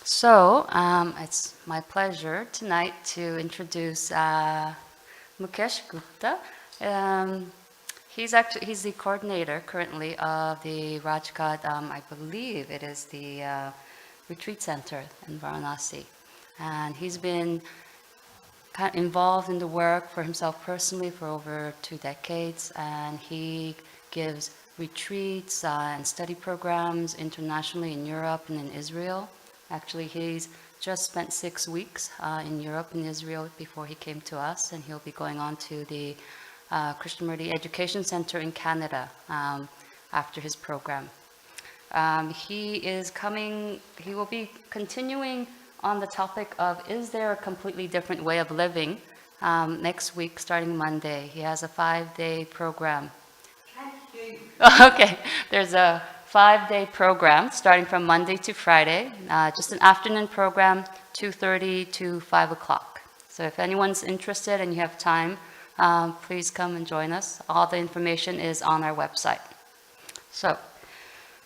So it's my pleasure tonight to introduce Mukesh Gupta. Um, he's the coordinator currently of the Rajghat, I believe it is the retreat center in Varanasi, and he's been kind of involved in the work for himself personally for over 2 decades, and he gives retreats and study programs internationally in Europe and in Israel. Actually, he's just spent 6 weeks in Europe and Israel before he came to us, and he'll be going on to the Krishnamurti Education Center in Canada after his program. He will be continuing on the topic of, is there a completely different way of living, next week starting Monday. He has a 5-day program. Okay, there's a 5-day program starting from Monday to Friday, just an afternoon program, 2:30 to 5 o'clock. So if anyone's interested and you have time, please come and join us. All the information is on our website. So,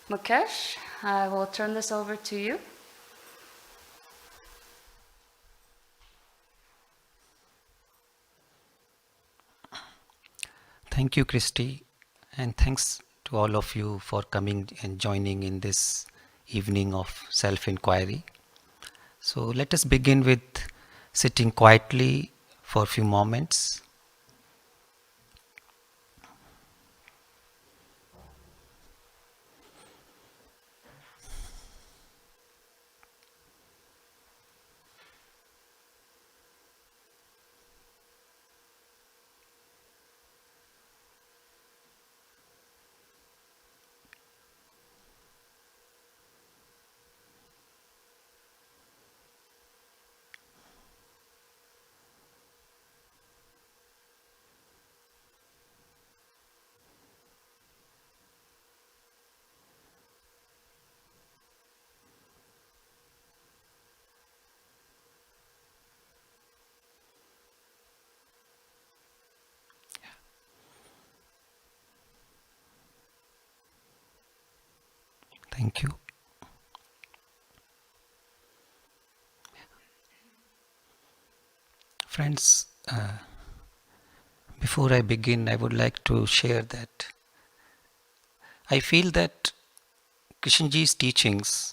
Mukesh, I will turn this over to you. Thank you, Christy, and thanks to all of you for coming and joining in this evening of self-inquiry. So let us begin with sitting quietly for a few moments. Thank you. Friends, before I begin, I would like to share that I feel that Krishnji's teachings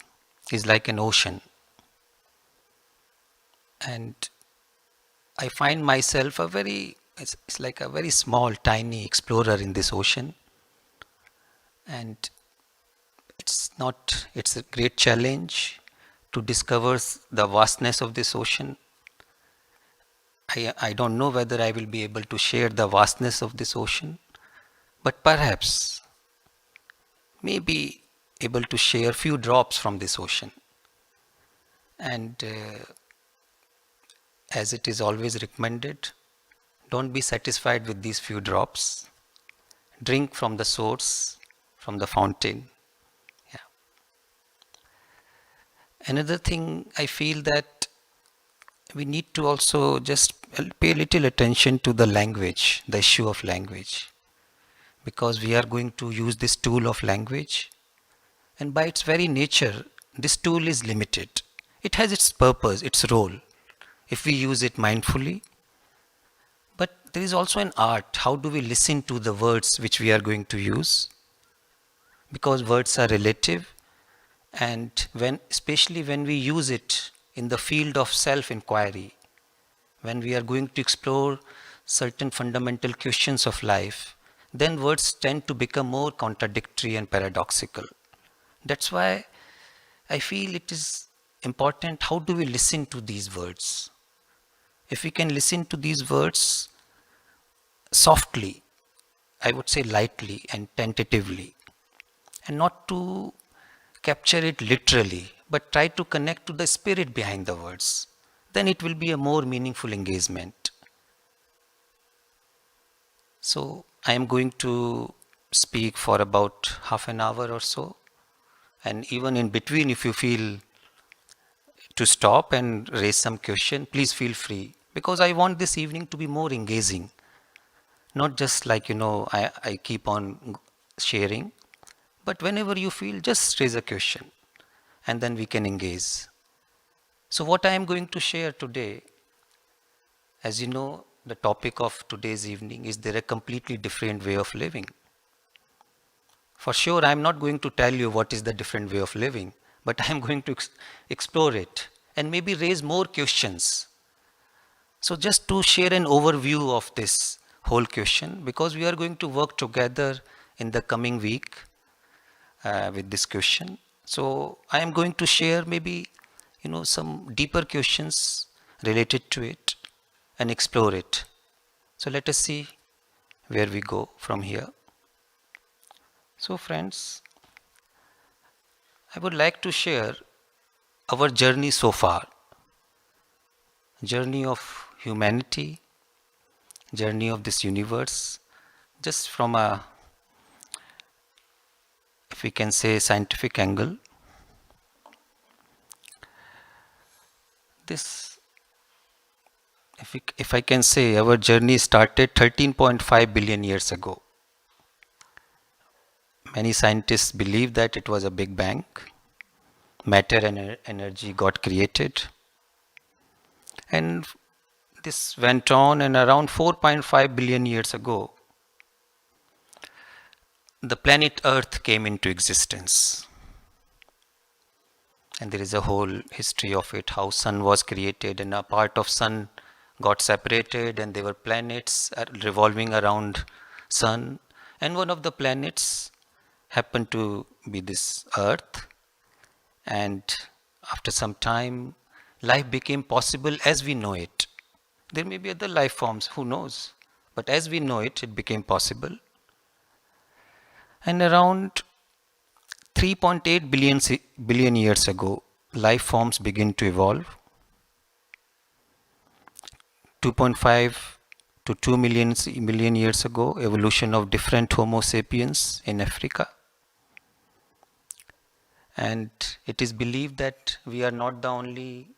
is like an ocean, and I find myself it's like a very small, tiny explorer in this ocean, and it's a great challenge to discover the vastness of this ocean. I don't know whether I will be able to share the vastness of this ocean, but perhaps maybe able to share few drops from this ocean. And as it is always recommended, don't be satisfied with these few drops. Drink from the source, from the fountain. Yeah. Another thing I feel that we need to also just pay a little attention to the language, the issue of language, because we are going to use this tool of language, and by its very nature, this tool is limited. It has its purpose, its role, if we use it mindfully. But there is also an art. How do we listen to the words which we are going to use? Because words are relative, and especially when we use it in the field of self-inquiry, when we are going to explore certain fundamental questions of life, then words tend to become more contradictory and paradoxical. That's why I feel it is important, how do we listen to these words? If we can listen to these words softly, I would say lightly and tentatively, and not to capture it literally, but try to connect to the spirit behind the words, then it will be a more meaningful engagement. So I am going to speak for about half an hour or so, and even in between, if you feel to stop and raise some question, please feel free, because I want this evening to be more engaging, not just like, I keep on sharing, but whenever you feel, just raise a question and then we can engage. So what I am going to share today, as you know, the topic of today's evening is there a completely different way of living. For sure, I am not going to tell you what is the different way of living, but I am going to explore it and maybe raise more questions. So just to share an overview of this whole question, because we are going to work together in the coming week with this question. So I am going to share maybe some deeper questions related to it and explore it. So let us see where we go from here. So friends, I would like to share our journey so far, journey of humanity, journey of this universe, just from a, if we can say, scientific angle. This, if I can say, our journey started 13.5 billion years ago. Many scientists believe that it was a big bang. Matter and energy got created. And this went on, and around 4.5 billion years ago, the planet Earth came into existence. And there is a whole history of it, how sun was created and a part of sun got separated and there were planets revolving around sun. And one of the planets happened to be this Earth. And after some time, life became possible as we know it. There may be other life forms, who knows? But as we know it, it became possible. And around 3.8 billion years ago, life forms begin to evolve. 2.5 to 2 million years ago, evolution of different Homo sapiens in Africa. And it is believed that we are not the only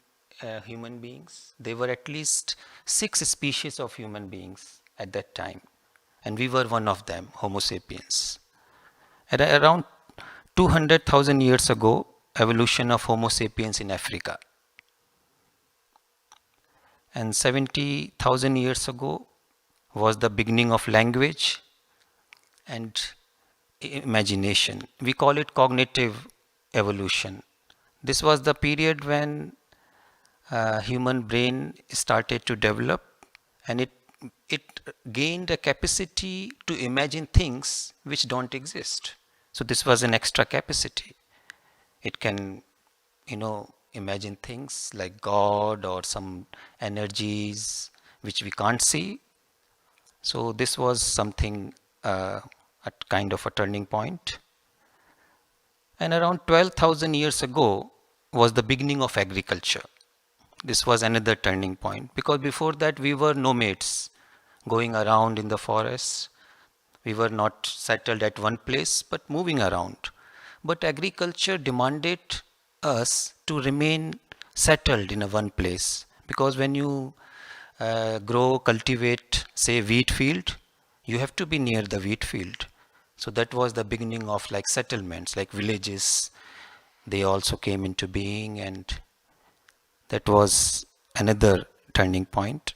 human beings. There were at least 6 species of human beings at that time. And we were one of them, Homo sapiens. At around 200,000 years ago, evolution of Homo sapiens in Africa. And 70,000 years ago was the beginning of language and imagination. We call it cognitive evolution. This was the period when human brain started to develop, and it gained a capacity to imagine things which don't exist. So this was an extra capacity. It can, imagine things like God or some energies which we can't see. So this was something, a kind of a turning point. And around 12,000 years ago was the beginning of agriculture. This was another turning point, because before that we were nomads going around in the forests. We were not settled at one place but moving around. But agriculture demanded us to remain settled in a one place, because when you cultivate, say, wheat field, you have to be near the wheat field. So that was the beginning of like settlements, like villages. They also came into being, and that was another turning point.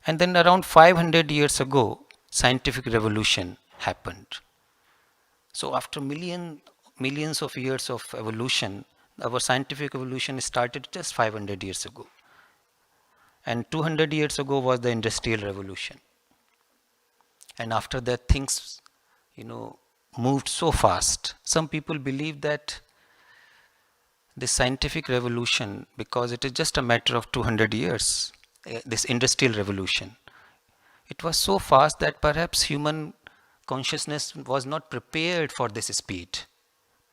And then around 500 years ago, scientific revolution happened. So after millions of years of evolution, our scientific evolution started just 500 years ago. And 200 years ago was the Industrial Revolution. And after that, things, moved so fast. Some people believe that this scientific revolution, because it is just a matter of 200 years, this Industrial Revolution, it was so fast that perhaps human consciousness was not prepared for this speed.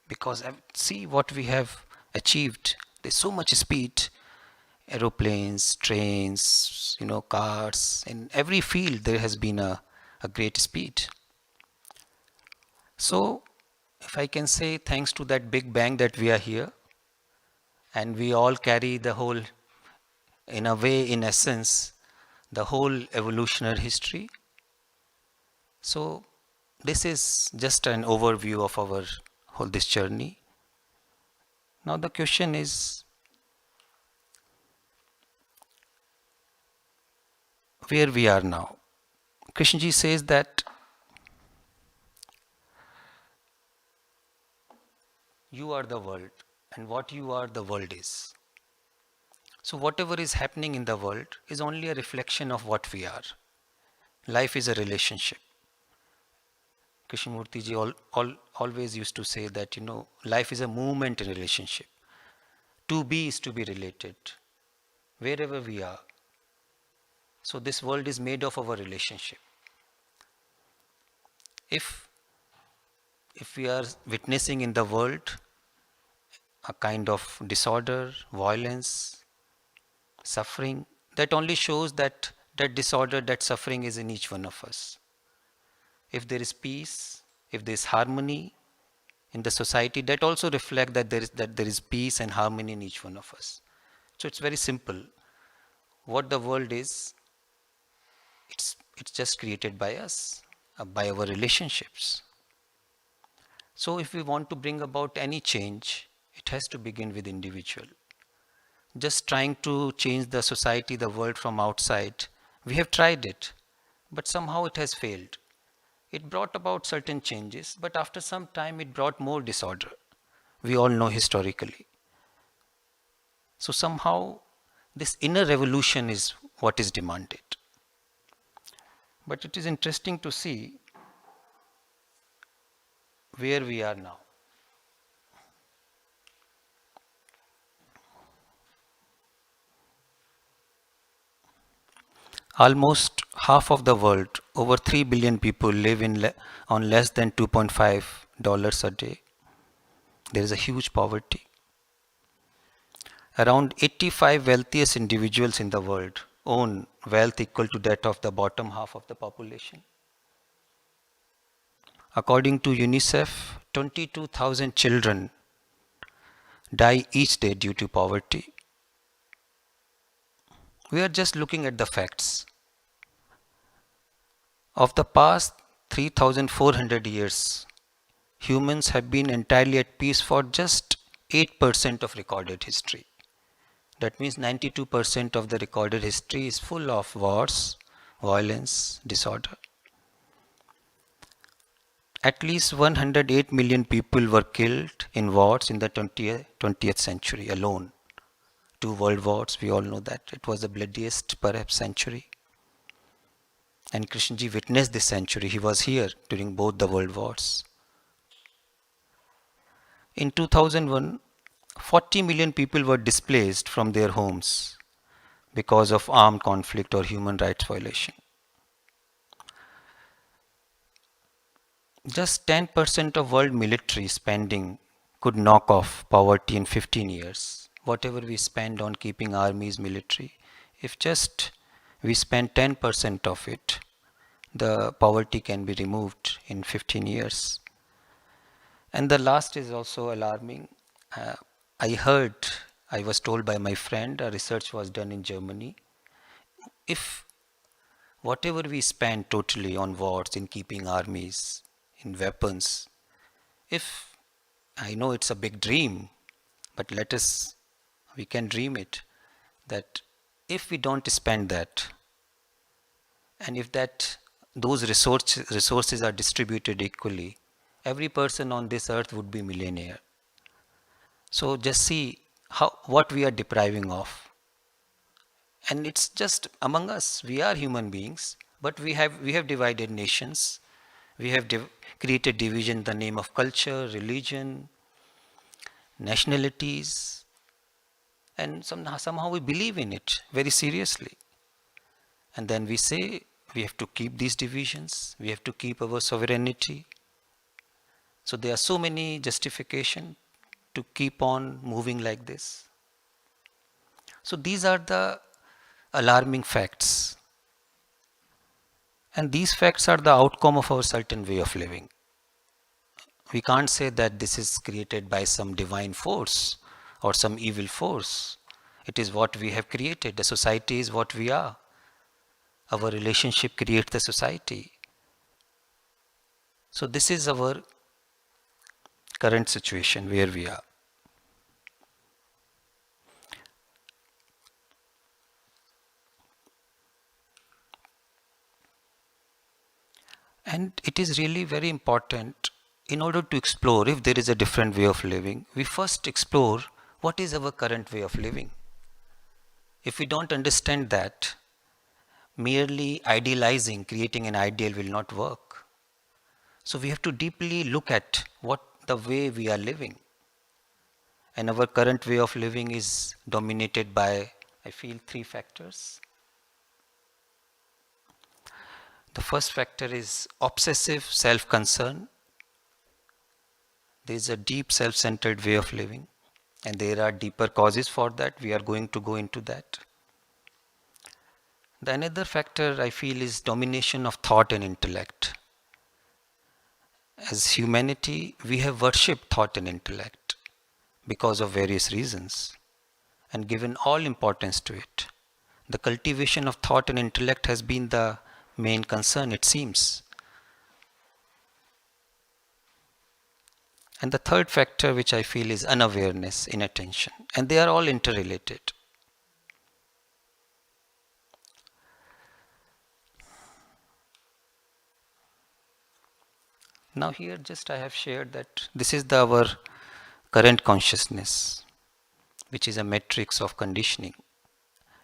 Because see what we have achieved. There's so much speed. Aeroplanes, trains, cars. In every field there has been a great speed. So if I can say, thanks to that big bang that we are here, and we all carry the whole, in a way, in essence, the whole evolutionary history. So this is just an overview of our whole this journey. Now the question is, where we are now. Krishnaji says that you are the world, and what you are, the world is. So whatever is happening in the world is only a reflection of what we are. Life is a relationship. Krishnamurti ji always used to say that, life is a movement in relationship. To be is to be related, wherever we are. So this world is made of our relationship. If we are witnessing in the world a kind of disorder, violence, suffering, that only shows that disorder, that suffering is in each one of us. If there is peace, if there is harmony in the society, that also reflects that there is peace and harmony in each one of us. So it's very simple. What the world is, it's just created by us, by our relationships. So if we want to bring about any change, it has to begin with individual. Just trying to change the society, the world from outside, we have tried it, but somehow it has failed. It brought about certain changes, but after some time it brought more disorder. We all know historically. So somehow this inner revolution is what is demanded. But it is interesting to see where we are now. Almost half of the world, over 3 billion people, live on less than $2.5 a day. There is a huge poverty. Around 85 wealthiest individuals in the world own wealth equal to that of the bottom half of the population. According to UNICEF, 22,000 children die each day due to poverty. We are just looking at the facts. Of the past 3,400 years, humans have been entirely at peace for just 8% of recorded history. That means 92% of the recorded history is full of wars, violence, disorder. At least 108 million people were killed in wars in the 20th century alone. 2 world wars, we all know that. It was the bloodiest, perhaps, century. And Krishnaji witnessed this century. He was here during both the world wars. In 2001, 40 million people were displaced from their homes because of armed conflict or human rights violation. Just 10% of world military spending could knock off poverty in 15 years. Whatever we spend on keeping armies, military, if just we spend 10% of it, the poverty can be removed in 15 years. And the last is also alarming. I was told by my friend, a research was done in Germany. If whatever we spend totally on wars, in keeping armies, in weapons, if I know it's a big dream, but we can dream it, that if we don't spend that, and if those resources are distributed equally, every person on this earth would be millionaire. So just see what we are depriving of. And it's just among us. We are human beings, but we have divided nations. We have created division in the name of culture, religion, nationalities, and somehow we believe in it very seriously. And then we say we have to keep these divisions, we have to keep our sovereignty. So there are so many justifications to keep on moving like this. So these are the alarming facts. And these facts are the outcome of our certain way of living. We can't say that this is created by some divine force or some evil force. It is what we have created. The society is what we are. Our relationship creates the society. So this is our current situation where we are. And it is really very important, in order to explore if there is a different way of living, we first explore what is our current way of living. If we don't understand that, merely idealizing, creating an ideal will not work. So we have to deeply look at what the way we are living. And our current way of living is dominated by, I feel, three factors. The first factor is obsessive self-concern. There is a deep self-centered way of living, and there are deeper causes for that. We are going to go into that. The another factor I feel is domination of thought and intellect. As humanity, we have worshipped thought and intellect because of various reasons and given all importance to it. The cultivation of thought and intellect has been the main concern, it seems. And the third factor which I feel is unawareness, inattention, and they are all interrelated. Now here just I have shared that this is our current consciousness, which is a matrix of conditioning.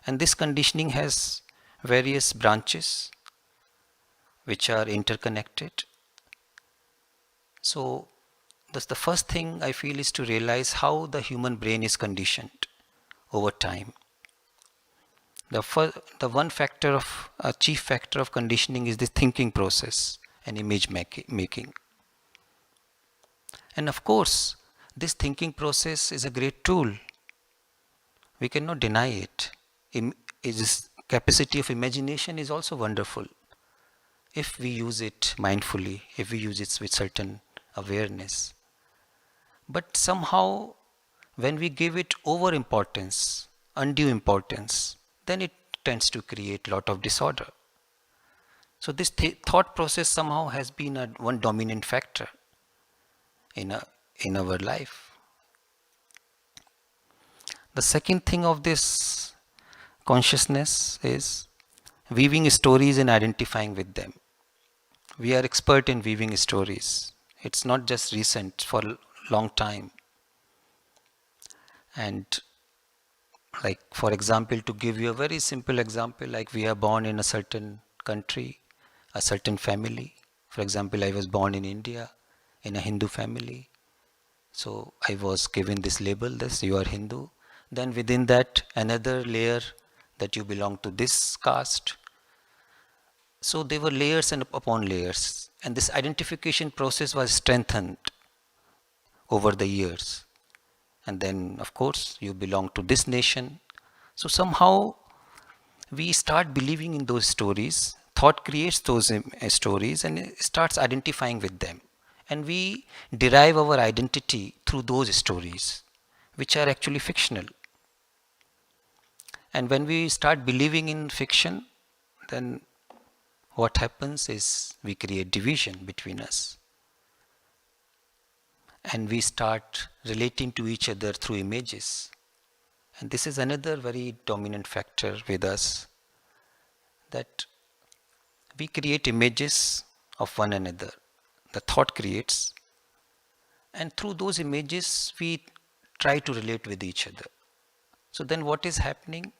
And this conditioning has various branches which are interconnected. So that's the first thing I feel is to realize how the human brain is conditioned over time. The one factor of a chief factor of conditioning is the thinking process and image making. And of course, this thinking process is a great tool. We cannot deny it. Its capacity of imagination is also wonderful if we use it mindfully, if we use it with certain awareness. But somehow, when we give it over importance, undue importance, then it tends to create a lot of disorder. So this thought process somehow has been one dominant factor in our life. The second thing of this consciousness is weaving stories and identifying with them. We are expert in weaving stories. It's not just recent, for a long time. And like, for example, to give you a very simple example, like we are born in a certain country, a certain family. For example, I was born in India in a Hindu family. So I was given this label, this, you are Hindu. Then within that, another layer that you belong to this caste. So there were layers and upon layers. And this identification process was strengthened over the years. And then, of course, you belong to this nation. So somehow we start believing in those stories. Thought creates those stories and it starts identifying with them. And we derive our identity through those stories, which are actually fictional. And when we start believing in fiction, then what happens is we create division between us. And we start relating to each other through images. And this is another very dominant factor with us, that we create images of one another. The thought creates, and through those images we try to relate with each other. So then what is happening?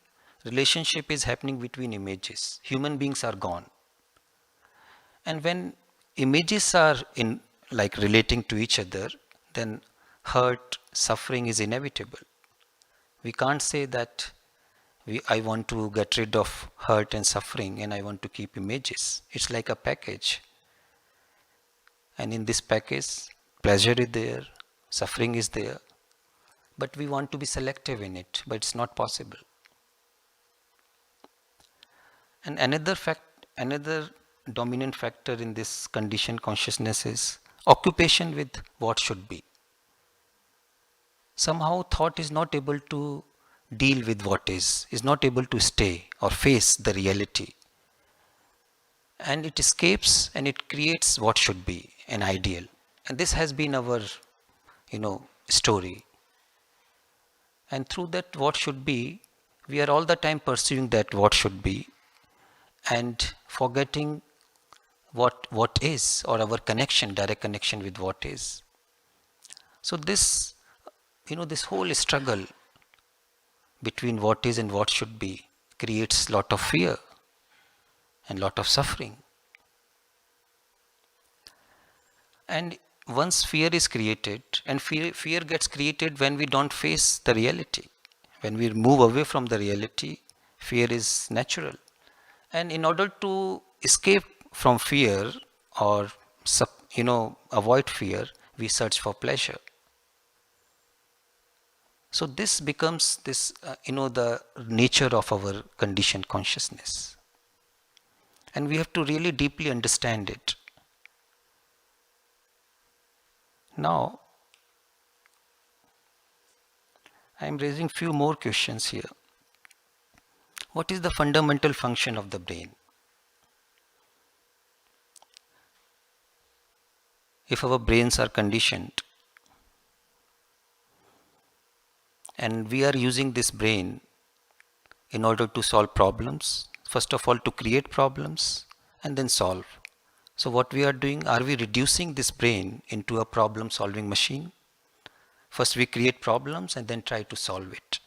Relationship is happening between images. Human beings are gone. And when images are in like relating to each other, then hurt, suffering is inevitable. We can't say that I want to get rid of hurt and suffering and I want to keep images. It's like a package. And in this package, pleasure is there, suffering is there. But we want to be selective in it, but it's not possible. And another dominant factor in this conditioned consciousness is occupation with what should be. Somehow thought is not able to deal with what is not able to stay or face the reality. And it escapes and it creates what should be, an ideal. And this has been our, story. And through that what should be, we are all the time pursuing that what should be and forgetting what is, or our connection, direct connection with what is. So this, this whole struggle between what is and what should be creates lot of fear and lot of suffering. And once fear is created, and fear gets created when we don't face the reality. When we move away from the reality, fear is natural. And in order to escape from fear, or avoid fear, we search for pleasure. So this becomes the nature of our conditioned consciousness. And we have to really deeply understand it. Now, I am raising few more questions here. What is the fundamental function of the brain? If our brains are conditioned, and we are using this brain in order to solve problems, first of all to create problems and then solve. So what we are doing, are we reducing this brain into a problem solving machine? First we create problems and then try to solve it.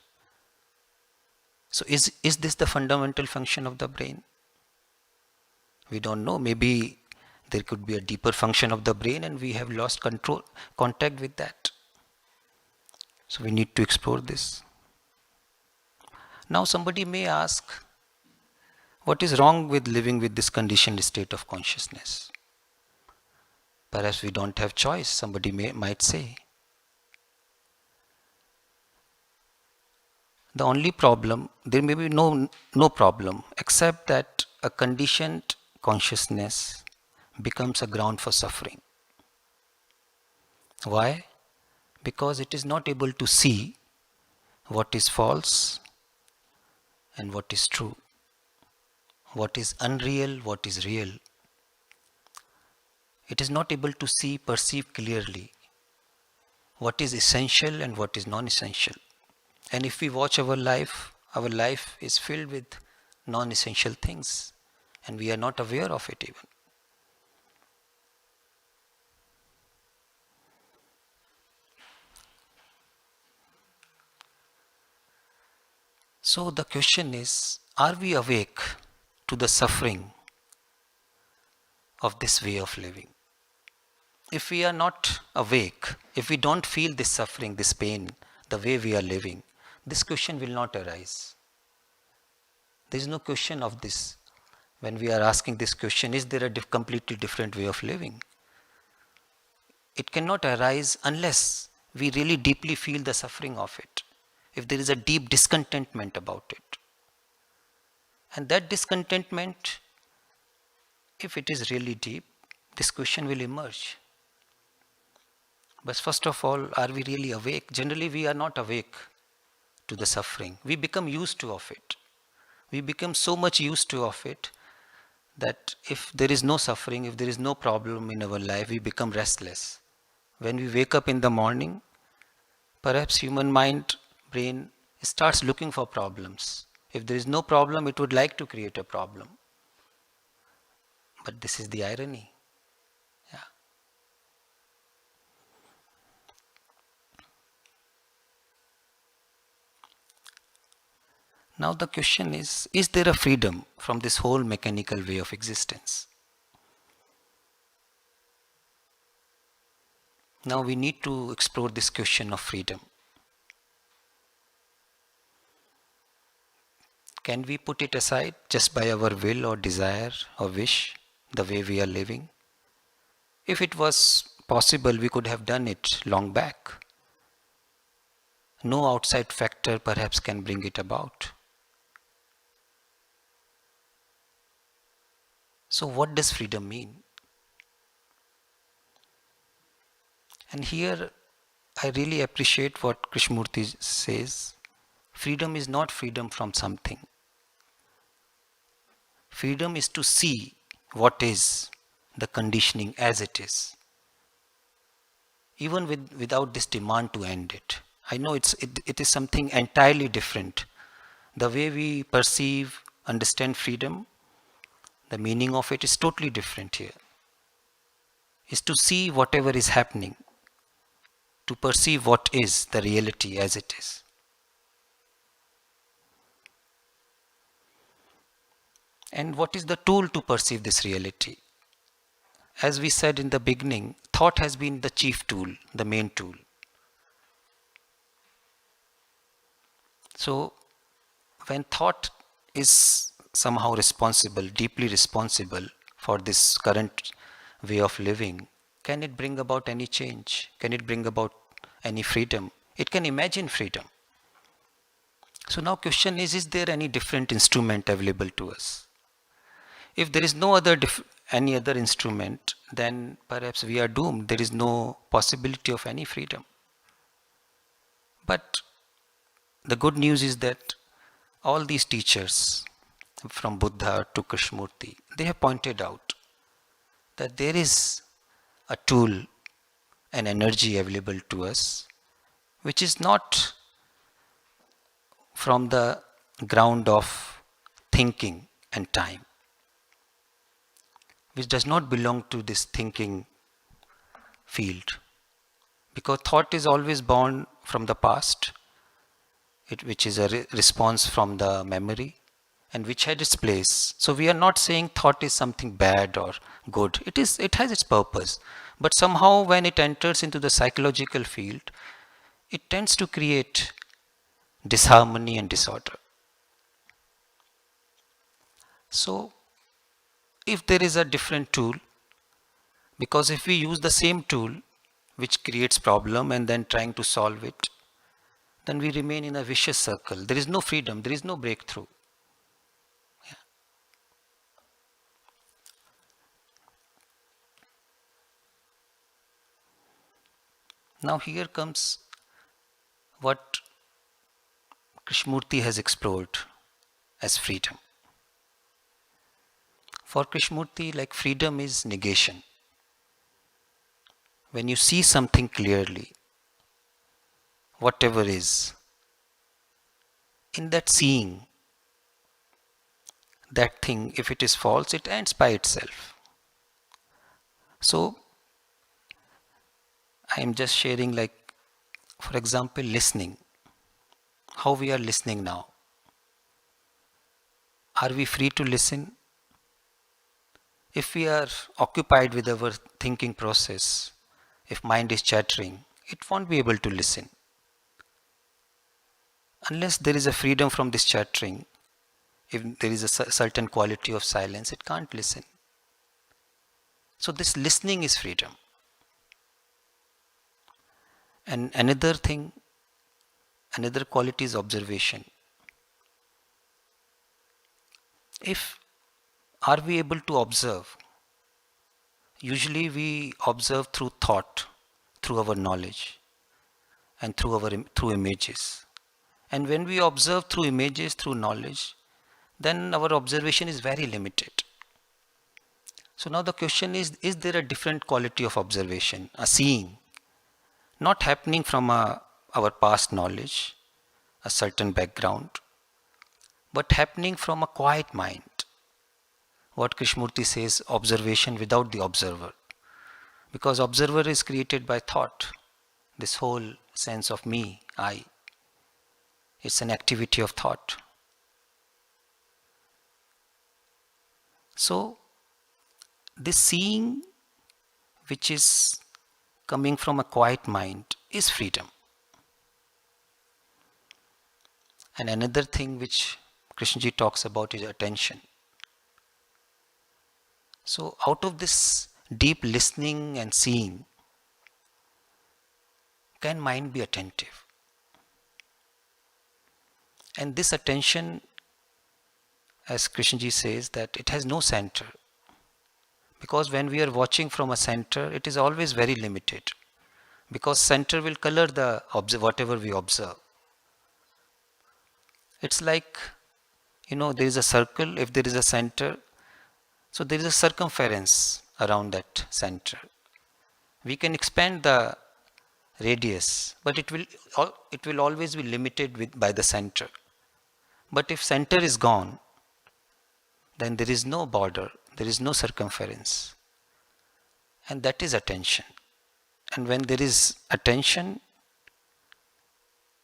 So is this the fundamental function of the brain? We don't know. Maybe there could be a deeper function of the brain and we have lost contact with that. So we need to explore this. Now somebody may ask, what is wrong with living with this conditioned state of consciousness? Perhaps we don't have choice, somebody might say. The only problem, there may be no problem, except that a conditioned consciousness becomes a ground for suffering. Why? Because it is not able to see what is false and what is true, what is unreal, what is real. It is not able to perceive clearly what is essential and what is non-essential. And if we watch our life is filled with non-essential things, and we are not aware of it even. So the question is, are we awake to the suffering of this way of living? If we are not awake, if we don't feel this suffering, this pain, the way we are living, this question will not arise. There is no question of this. When we are asking this question, is there a completely different way of living? It cannot arise unless we really deeply feel the suffering of it. If there is a deep discontentment about it. And that discontentment, if it is really deep, this question will emerge. But first of all, are we really awake? Generally, we are not awake to the suffering. We become used to of it. We become so much used to of it that if there is no suffering, if there is no problem in our life, we become restless. When we wake up in the morning, perhaps human mind, brain starts looking for problems. If there is no problem, it would like to create a problem. But this is the irony. Yeah. Now the question is there a freedom from this whole mechanical way of existence? Now we need to explore this question of freedom. Can we put it aside just by our will or desire or wish, the way we are living? If it was possible, we could have done it long back. No outside factor perhaps can bring it about. So what does freedom mean? And here I really appreciate what Krishnamurti says. Freedom is not freedom from something. Freedom is to see what is the conditioning as it is, even without this demand to end it. I know it is something entirely different. The way we perceive, understand freedom, The meaning of it is totally different here. Is to see whatever is happening, to perceive what is the reality as it is. And what is the tool to perceive this reality? As we said in the beginning, thought has been the chief tool, the main tool. So, when thought is somehow responsible, deeply responsible for this current way of living, can it bring about any change? Can it bring about any freedom? It can imagine freedom. So now question is there any different instrument available to us? If there is no other any other instrument, then perhaps we are doomed. There is no possibility of any freedom. But the good news is that all these teachers, from Buddha to Krishnamurti, they have pointed out that there is a tool, an energy available to us, which is not from the ground of thinking and time, which does not belong to this thinking field, because thought is always born from the past, which is a response from the memory, and which had its place. So we are not saying thought is something bad or good. It has its purpose, but somehow when it enters into the psychological field, it tends to create disharmony and disorder. So if there is a different tool, because if we use the same tool which creates problem and then trying to solve it, then we remain in a vicious circle. There is no freedom, there is no breakthrough. Yeah. Now here comes what Krishnamurti has explored as freedom. For Krishnamurti, like freedom is negation. When you see something clearly, whatever is, in that seeing, that thing, if it is false, it ends by itself. So, I am just sharing, like, for example, listening. How we are listening now. Are we free to listen? If we are occupied with our thinking process, if mind is chattering, it won't be able to listen. Unless there is a freedom from this chattering, if there is a certain quality of silence, it can't listen. So this listening is freedom. And another thing, another quality is observation. Are we able to observe? Usually we observe through thought, through our knowledge, and through images. And when we observe through images, through knowledge, then our observation is very limited. So now the question is there a different quality of observation, a seeing, not happening from our past knowledge, a certain background, but happening from a quiet mind? What Krishnamurti says, observation without the observer. Because observer is created by thought. This whole sense of me, I. It's an activity of thought. So, this seeing which is coming from a quiet mind is freedom. And another thing which Krishnaji talks about is attention. So out of this deep listening and seeing, can mind be attentive? And this attention, as Krishnaji says, that it has no center. Because when we are watching from a center, it is always very limited. Because center will color whatever we observe. It's like, there is a circle, if there is a center, so there is a circumference around that center. We can expand the radius, but it will always be limited by the center. But if center is gone, then there is no border, There is no circumference. And that is attention. And when there is attention,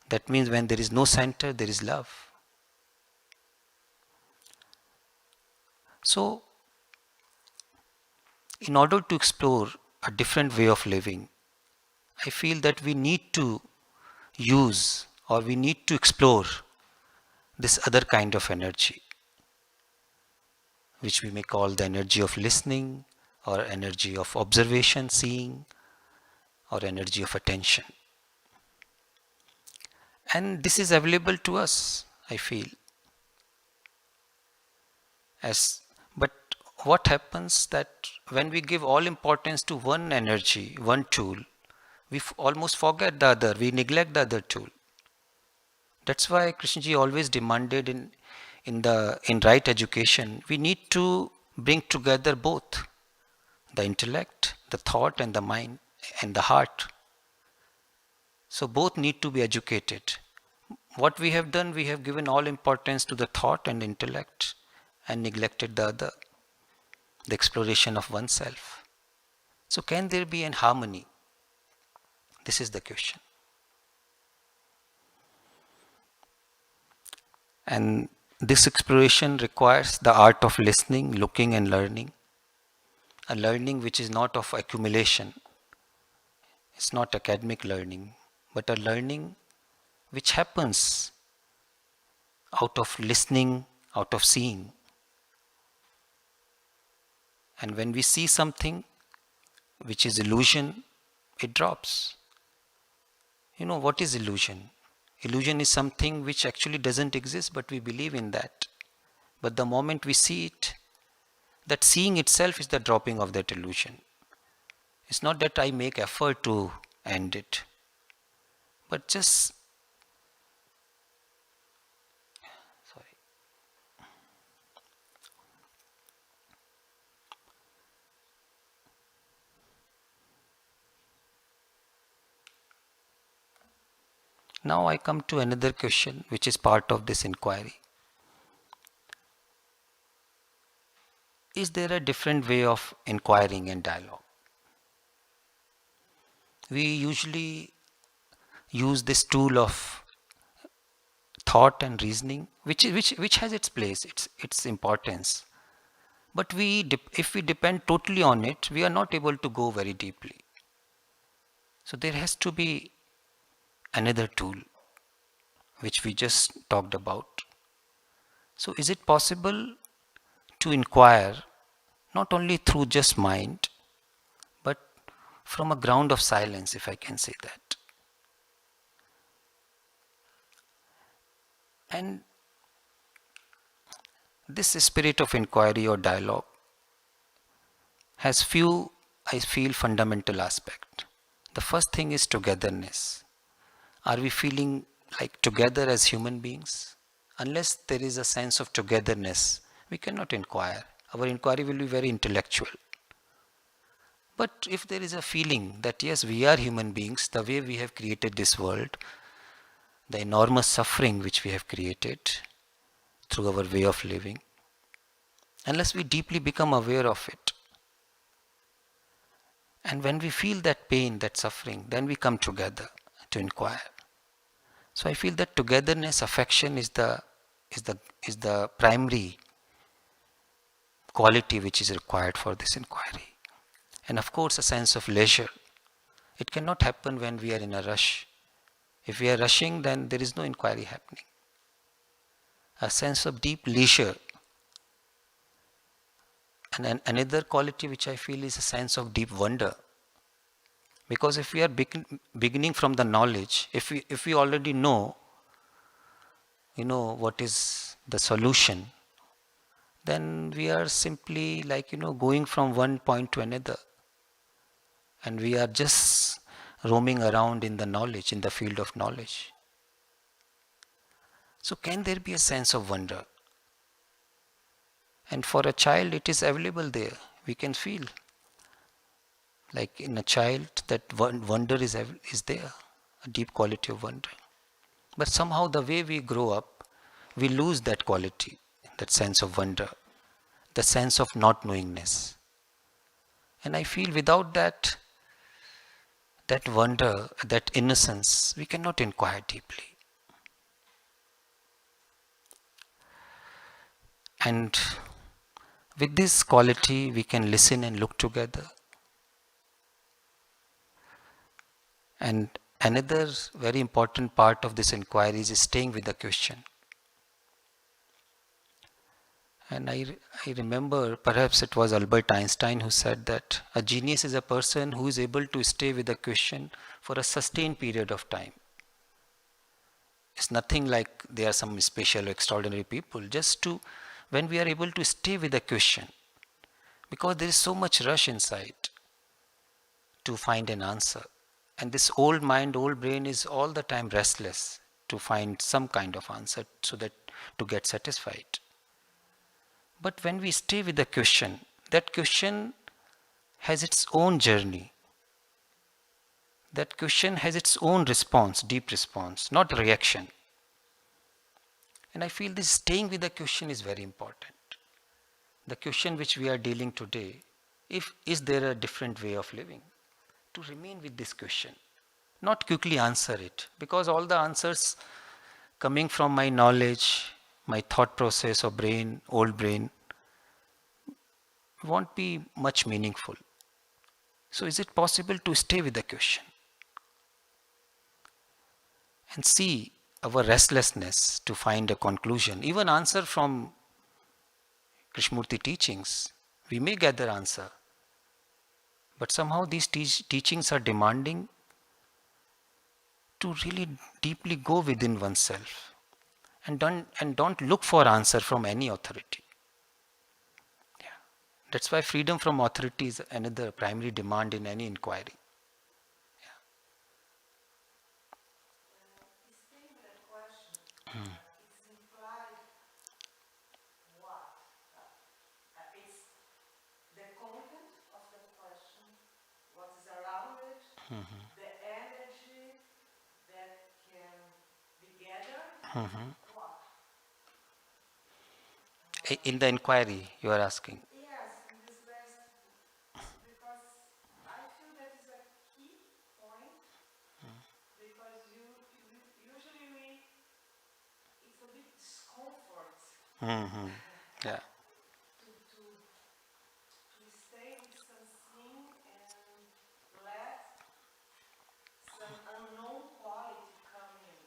that means when there is no center, there is love. So, in order to explore a different way of living, I feel that we need to use or we need to explore this other kind of energy, which we may call the energy of listening, or energy of observation, seeing, or energy of attention. And this is available to us, I feel. But what happens that when we give all importance to one energy, one tool, we almost forget the other, we neglect the other tool. That's why Krishnaji always demanded in right education, we need to bring together both the intellect, the thought, and the mind, and the heart. So both need to be educated. What we have done, we have given all importance to the thought and intellect and neglected the other, the exploration of oneself. So can there be an harmony? This is the question. And this exploration requires the art of listening, looking, and learning. A learning which is not of accumulation. It's not academic learning, but a learning which happens out of listening, out of seeing. And when we see something which is illusion, it drops. You know, what is illusion? Illusion is something which actually doesn't exist, but we believe in that. But the moment we see it, that seeing itself is the dropping of that illusion. It's not that I make effort to end it, but just Now I come to another question which is part of this inquiry. Is there a different way of inquiring and dialogue? We usually use this tool of thought and reasoning, which has its place, its importance. But if we depend totally on it, we are not able to go very deeply. So there has to be another tool which we just talked about. So is it possible to inquire not only through just mind, but from a ground of silence, if I can say that? And this spirit of inquiry or dialogue has few, I feel, fundamental aspects. The first thing is togetherness. Are we feeling like together as human beings? Unless there is a sense of togetherness, we cannot inquire. Our inquiry will be very intellectual. But if there is a feeling that yes, we are human beings, the way we have created this world, the enormous suffering which we have created through our way of living, unless we deeply become aware of it, and when we feel that pain, that suffering, then we come together to inquire. So I feel that togetherness, affection is the primary quality which is required for this inquiry. And of course, a sense of leisure. It cannot happen when we are in a rush. If we are rushing, then there is no inquiry happening. A sense of deep leisure. And another quality which I feel is a sense of deep wonder. Because if we are beginning from the knowledge, if we already know, what is the solution, then we are simply going from one point to another. And we are just roaming around in the knowledge, in the field of knowledge. So can there be a sense of wonder? And for a child, it is available there. We can feel. Like in a child, that wonder is there, a deep quality of wonder. But somehow the way we grow up, we lose that quality, that sense of wonder. the sense of not knowingness. And I feel without that wonder, that innocence, we cannot inquire deeply. And with this quality, we can listen and look together. And another very important part of this inquiry is staying with the question. And I remember, perhaps it was Albert Einstein who said that a genius is a person who is able to stay with a question for a sustained period of time. It's nothing like they are some special or extraordinary people, just to, when we are able to stay with a question, because there is so much rush inside to find an answer. And this old mind, old brain is all the time restless to find some kind of answer so that to get satisfied. But when we stay with the question, that question has its own journey. That question has its own response, deep response, not reaction. And I feel this staying with the question is very important. The question which we are dealing today, is there a different way of living? To remain with this question, not quickly answer it, because all the answers coming from my knowledge, my thought process or brain, old brain, won't be much meaningful. So is it possible to stay with the question and see our restlessness to find a conclusion, even answer from Krishnamurti teachings? We may gather answer, but somehow these teachings are demanding to really deeply go within oneself and don't look for answer from any authority. That's why freedom from authority is another primary demand in any inquiry. It's implied what? It's the content of the question, what is around it, the energy that can be gathered, what? In the inquiry, you are asking. Yes, in this last, because I feel that is a key point, because usually it's a bit discomfort Yeah. to stay with something and let some unknown quality come in.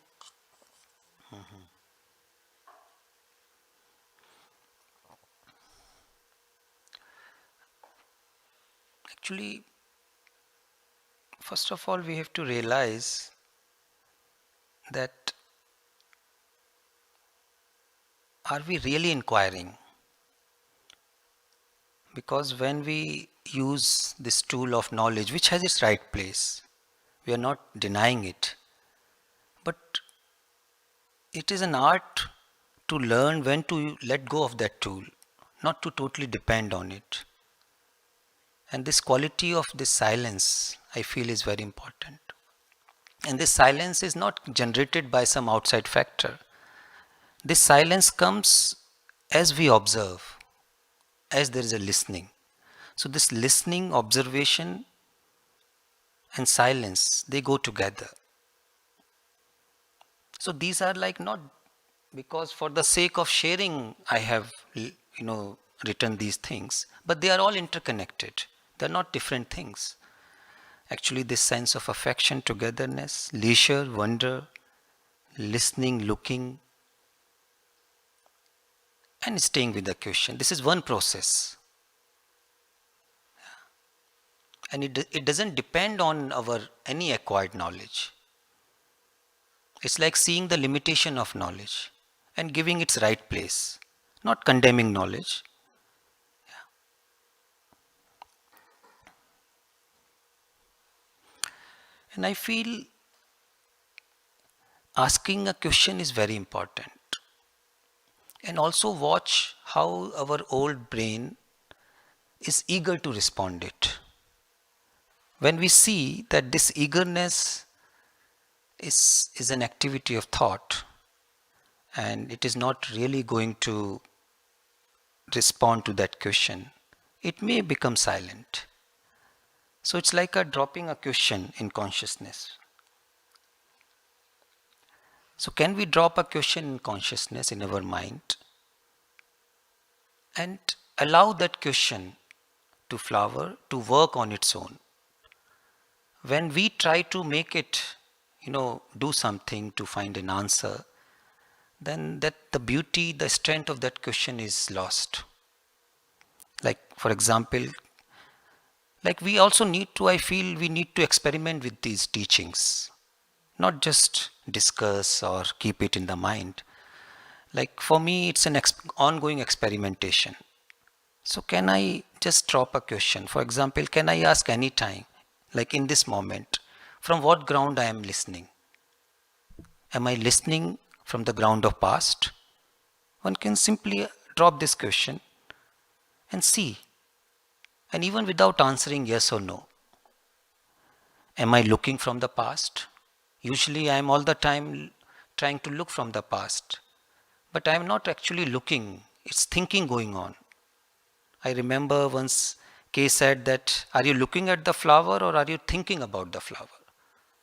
Actually, first of all, we have to realize that are we really inquiring? Because when we use this tool of knowledge, which has its right place, we are not denying it, but it is an art to learn when to let go of that tool, not to totally depend on it. And this quality of this silence, I feel, is very important. And this silence is not generated by some outside factor. This silence comes as we observe, as there is a listening. So this listening, observation and silence, they go together. So these are like not because for the sake of sharing I have written these things, but they are all interconnected. They are not different things. Actually, this sense of affection, togetherness, leisure, wonder, listening, looking, and staying with the question. This is one process. And it doesn't depend on our any acquired knowledge. It's like seeing the limitation of knowledge and giving its right place, not condemning knowledge. And I feel asking a question is very important. And also watch how our old brain is eager to respond it. When we see that this eagerness is an activity of thought and it is not really going to respond to that question, it may become silent. So it's like dropping a question in consciousness. So can we drop a question in consciousness in our mind and allow that question to flower, to work on its own? When we try to make it, do something to find an answer, then that the beauty, the strength of that question is lost. Like, for example, like we also need to, I feel we need to experiment with these teachings, not just discuss or keep it in the mind. Like for me, it's an ongoing experimentation. So can I just drop a question? For example, can I ask any time, like in this moment, from what ground I am listening? Am I listening from the ground of past? One can simply drop this question and see. And even without answering yes or no. Am I looking from the past? Usually I am all the time trying to look from the past. But I am not actually looking. It's thinking going on. I remember once Kay said that, are you looking at the flower or are you thinking about the flower?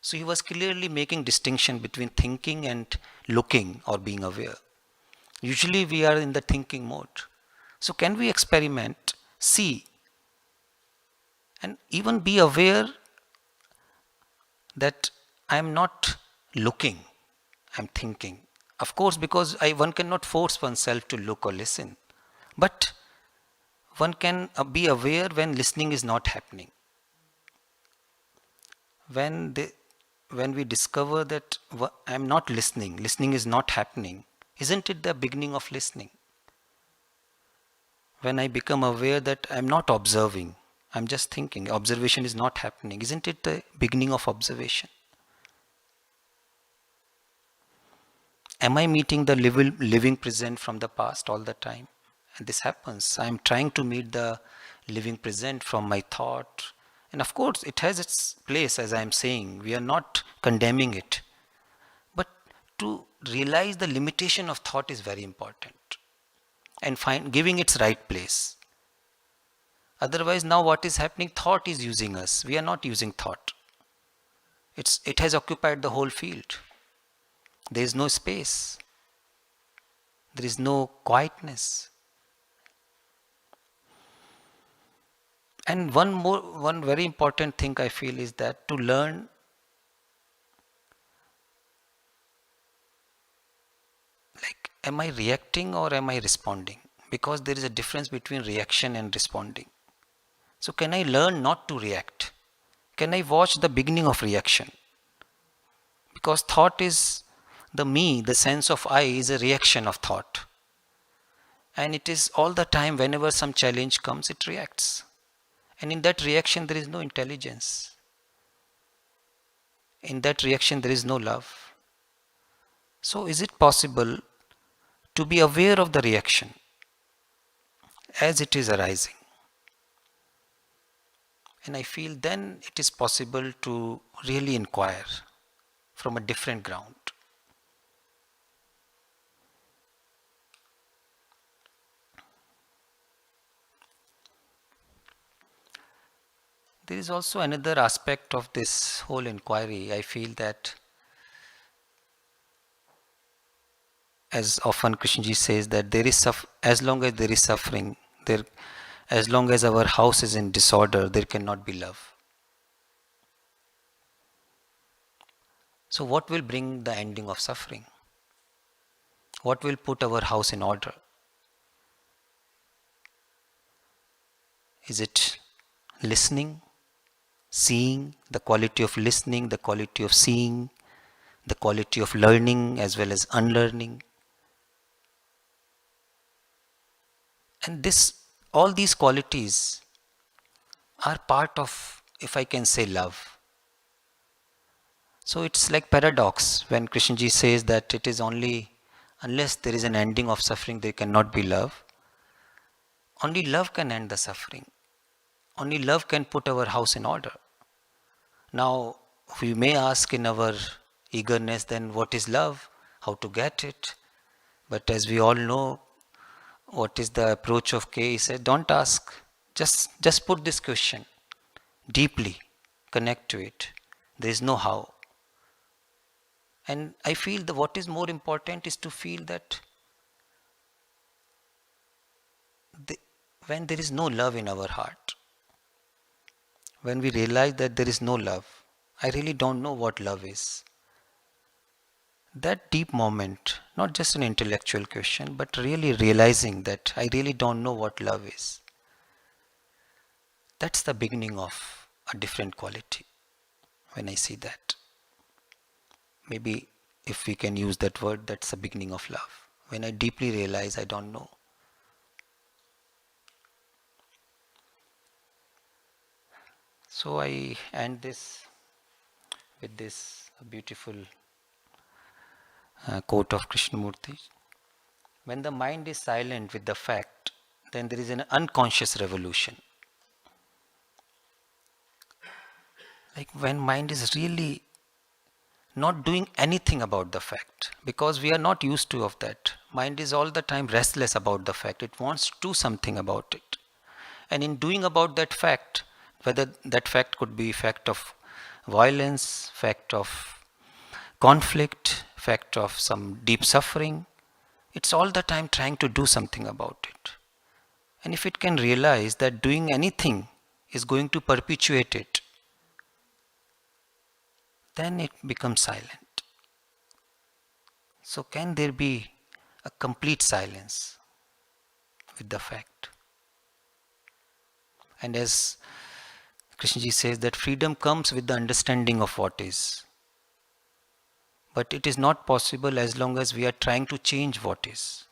So he was clearly making distinction between thinking and looking or being aware. Usually we are in the thinking mode. So can we experiment, see, and even be aware that I am not looking, I am thinking. Of course, because one cannot force oneself to look or listen. But one can be aware when listening is not happening. When we discover that I am not listening, listening is not happening, isn't it the beginning of listening? When I become aware that I am not observing, I am just thinking, observation is not happening, isn't it the beginning of observation? Am I meeting the living present from the past all the time? And this happens. I am trying to meet the living present from my thought. And of course, it has its place, as I am saying. We are not condemning it. But to realize the limitation of thought is very important. And giving its right place. Otherwise, now what is happening? Thought is using us. We are not using thought. It has occupied the whole field. There is no space. There is no quietness. And one very important thing I feel is that to learn like, am I reacting or am I responding? Because there is a difference between reaction and responding. So can I learn not to react? Can I watch the beginning of reaction? Because thought is the me, the sense of I is a reaction of thought. And it is all the time, whenever some challenge comes, it reacts. And in that reaction, there is no intelligence. In that reaction, there is no love. So is it possible to be aware of the reaction as it is arising? And I feel then it is possible to really inquire from a different ground. There is also another aspect of this whole inquiry. I feel that, as often Krishnaji says, that there is as long as there is suffering, as long as our house is in disorder, there cannot be love. So what will bring the ending of suffering? What will put our house in order? Is it listening, seeing, the quality of listening, the quality of seeing, the quality of learning as well as unlearning? And all these qualities are part of, if I can say, love. So it's like paradox when Krishnaji says that it is only, unless there is an ending of suffering, there cannot be love. Only love can end the suffering. Only love can put our house in order. Now, we may ask in our eagerness, then what is love? How to get it? But as we all know, what is the approach of K? He said, don't ask. Just put this question deeply, connect to it. There is no how. And I feel that what is more important is to feel that when there is no love in our heart, when we realize that there is no love, I really don't know what love is. That deep moment, not just an intellectual question, but really realizing that I really don't know what love is. That's the beginning of a different quality when I see that. Maybe if we can use that word, that's the beginning of love. When I deeply realize I don't know. So I end this with this beautiful quote of Krishnamurti. When the mind is silent with the fact, then there is an unconscious revolution. Like when mind is really not doing anything about the fact, because we are not used to of that. Mind is all the time restless about the fact. It wants to do something about it. And in doing about that fact, whether that fact could be fact of violence, fact of conflict, fact of some deep suffering, it's all the time trying to do something about it. And if it can realize that doing anything is going to perpetuate it, then it becomes silent. So can there be a complete silence with the fact? And as Krishnaji says that freedom comes with the understanding of what is. But it is not possible as long as we are trying to change what is.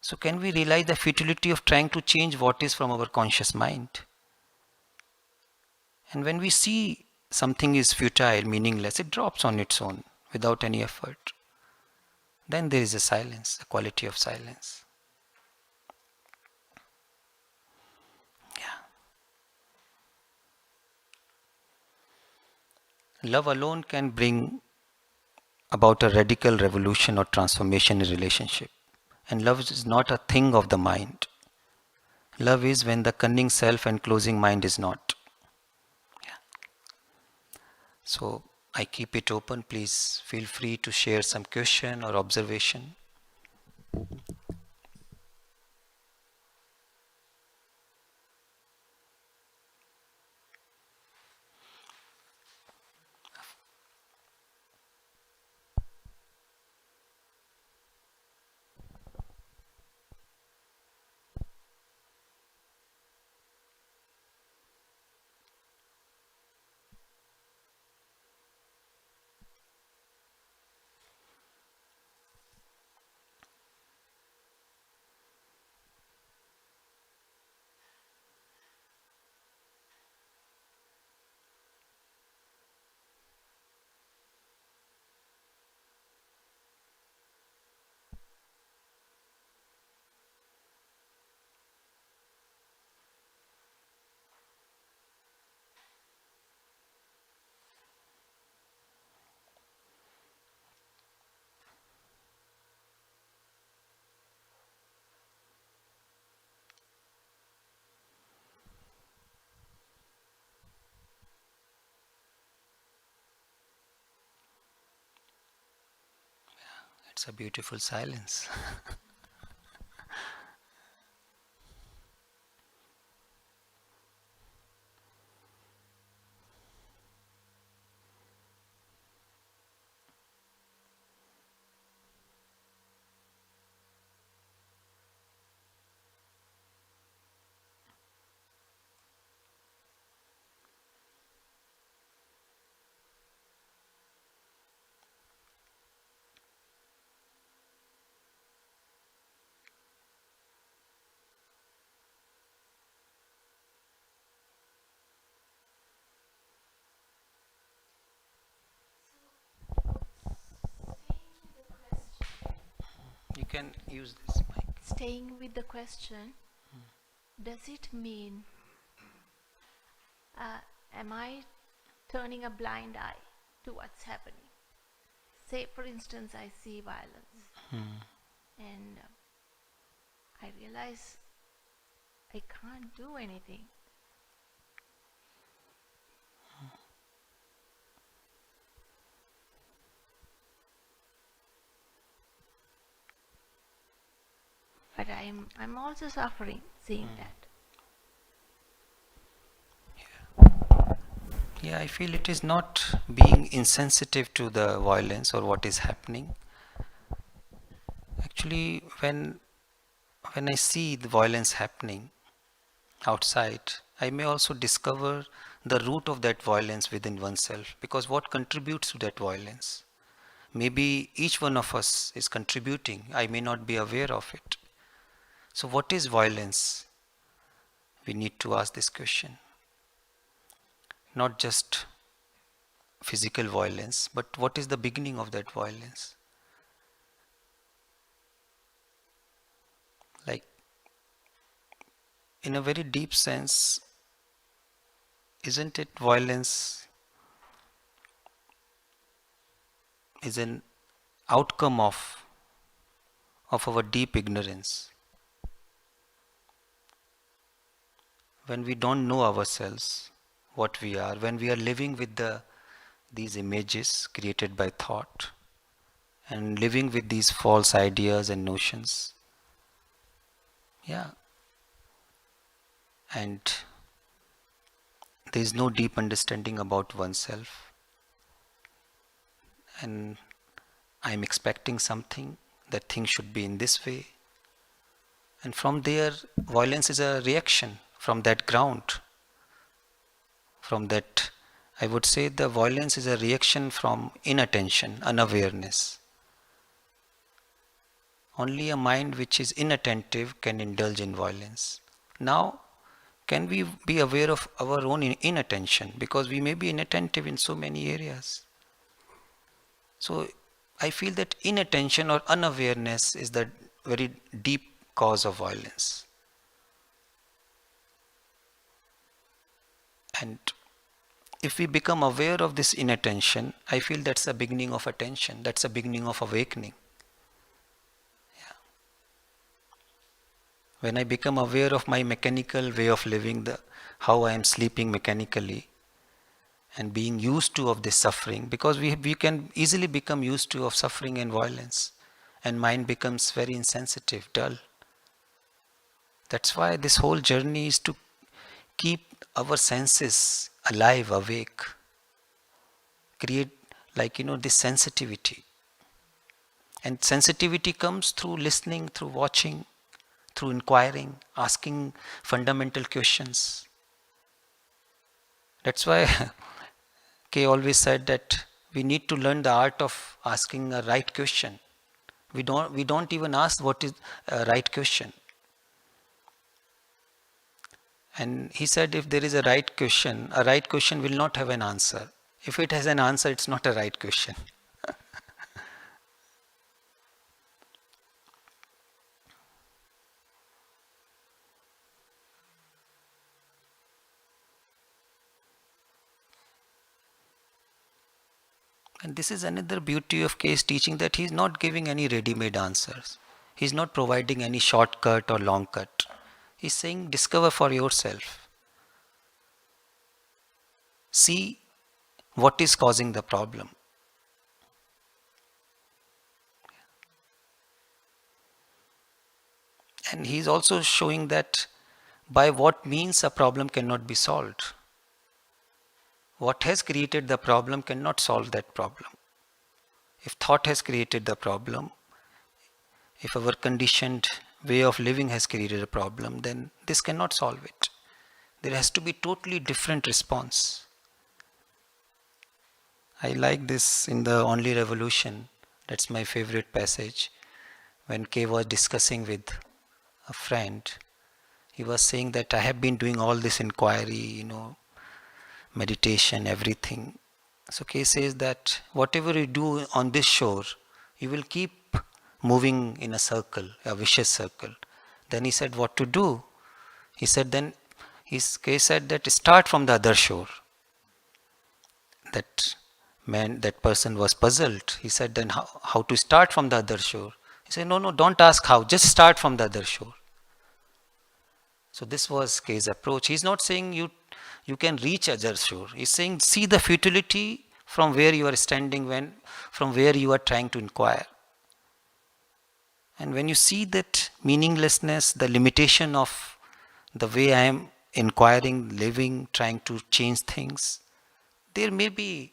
So can we realize the futility of trying to change what is from our conscious mind? And when we see something is futile, meaningless, it drops on its own without any effort. Then there is a silence, a quality of silence. Love alone can bring about a radical revolution or transformation in relationship. And love is not a thing of the mind. Love is when the cunning self and closing mind is not. So I keep it open. Please feel free to share some question or observation. It's a beautiful silence. You can use this mic. Staying with the question, does it mean, am I turning a blind eye to what's happening? Say, for instance, I see violence, and I realize I can't do anything. But I'm also suffering seeing that. Yeah, I feel it is not being insensitive to the violence or what is happening. Actually, when I see the violence happening outside, I may also discover the root of that violence within oneself, because what contributes to that violence? Maybe each one of us is contributing. I may not be aware of it. So, what is violence? We need to ask this question. Not just physical violence, but what is the beginning of that violence? Like, in a very deep sense, isn't it violence is an outcome of our deep ignorance? When we don't know ourselves, what we are, when we are living with these images created by thought and living with these false ideas and notions, yeah, and there is no deep understanding about oneself, and I'm expecting something, that thing should be in this way, and from there violence is a reaction from that ground. From that, I would say the violence is a reaction from inattention, unawareness. Only a mind which is inattentive can indulge in violence. Now, can we be aware of our own inattention? Because we may be inattentive in so many areas. So, I feel that inattention or unawareness is the very deep cause of violence. And if we become aware of this inattention, I feel that's the beginning of attention, that's the beginning of awakening. Yeah. When I become aware of my mechanical way of living, how I am sleeping mechanically, and being used to of this suffering, because we can easily become used to of suffering and violence, and mind becomes very insensitive, dull. That's why this whole journey is to keep our senses alive, awake, create this sensitivity. And sensitivity comes through listening, through watching, through inquiring, asking fundamental questions. That's why Kay always said that we need to learn the art of asking a right question. We don't even ask what is a right question. And he said if there is a right question will not have an answer. If it has an answer, it's not a right question. And this is another beauty of K's teaching, that he is not giving any ready-made answers. He is not providing any shortcut or long cut. He is saying discover for yourself. See what is causing the problem. And he is also showing that by what means a problem cannot be solved. What has created the problem cannot solve that problem. If thought has created the problem, if our conditioned way of living has created a problem, then this cannot solve it. There has to be totally different response. I like this in the Only Revolution. That's my favorite passage. When Kay was discussing with a friend, he was saying that I have been doing all this inquiry, meditation, everything. So Kay says that whatever you do on this shore, you will keep moving in a circle, a vicious circle. Then he said what to do. He said Kay said that start from the other shore. That person was puzzled. He said then how to start from the other shore. He said no, don't ask how, just start from the other shore. So this was K's approach. He's not saying you can reach Ajjar shore. He's saying see the futility from where you are standing, from where you are trying to inquire. And when you see that meaninglessness, the limitation of the way I am inquiring, living, trying to change things, there may be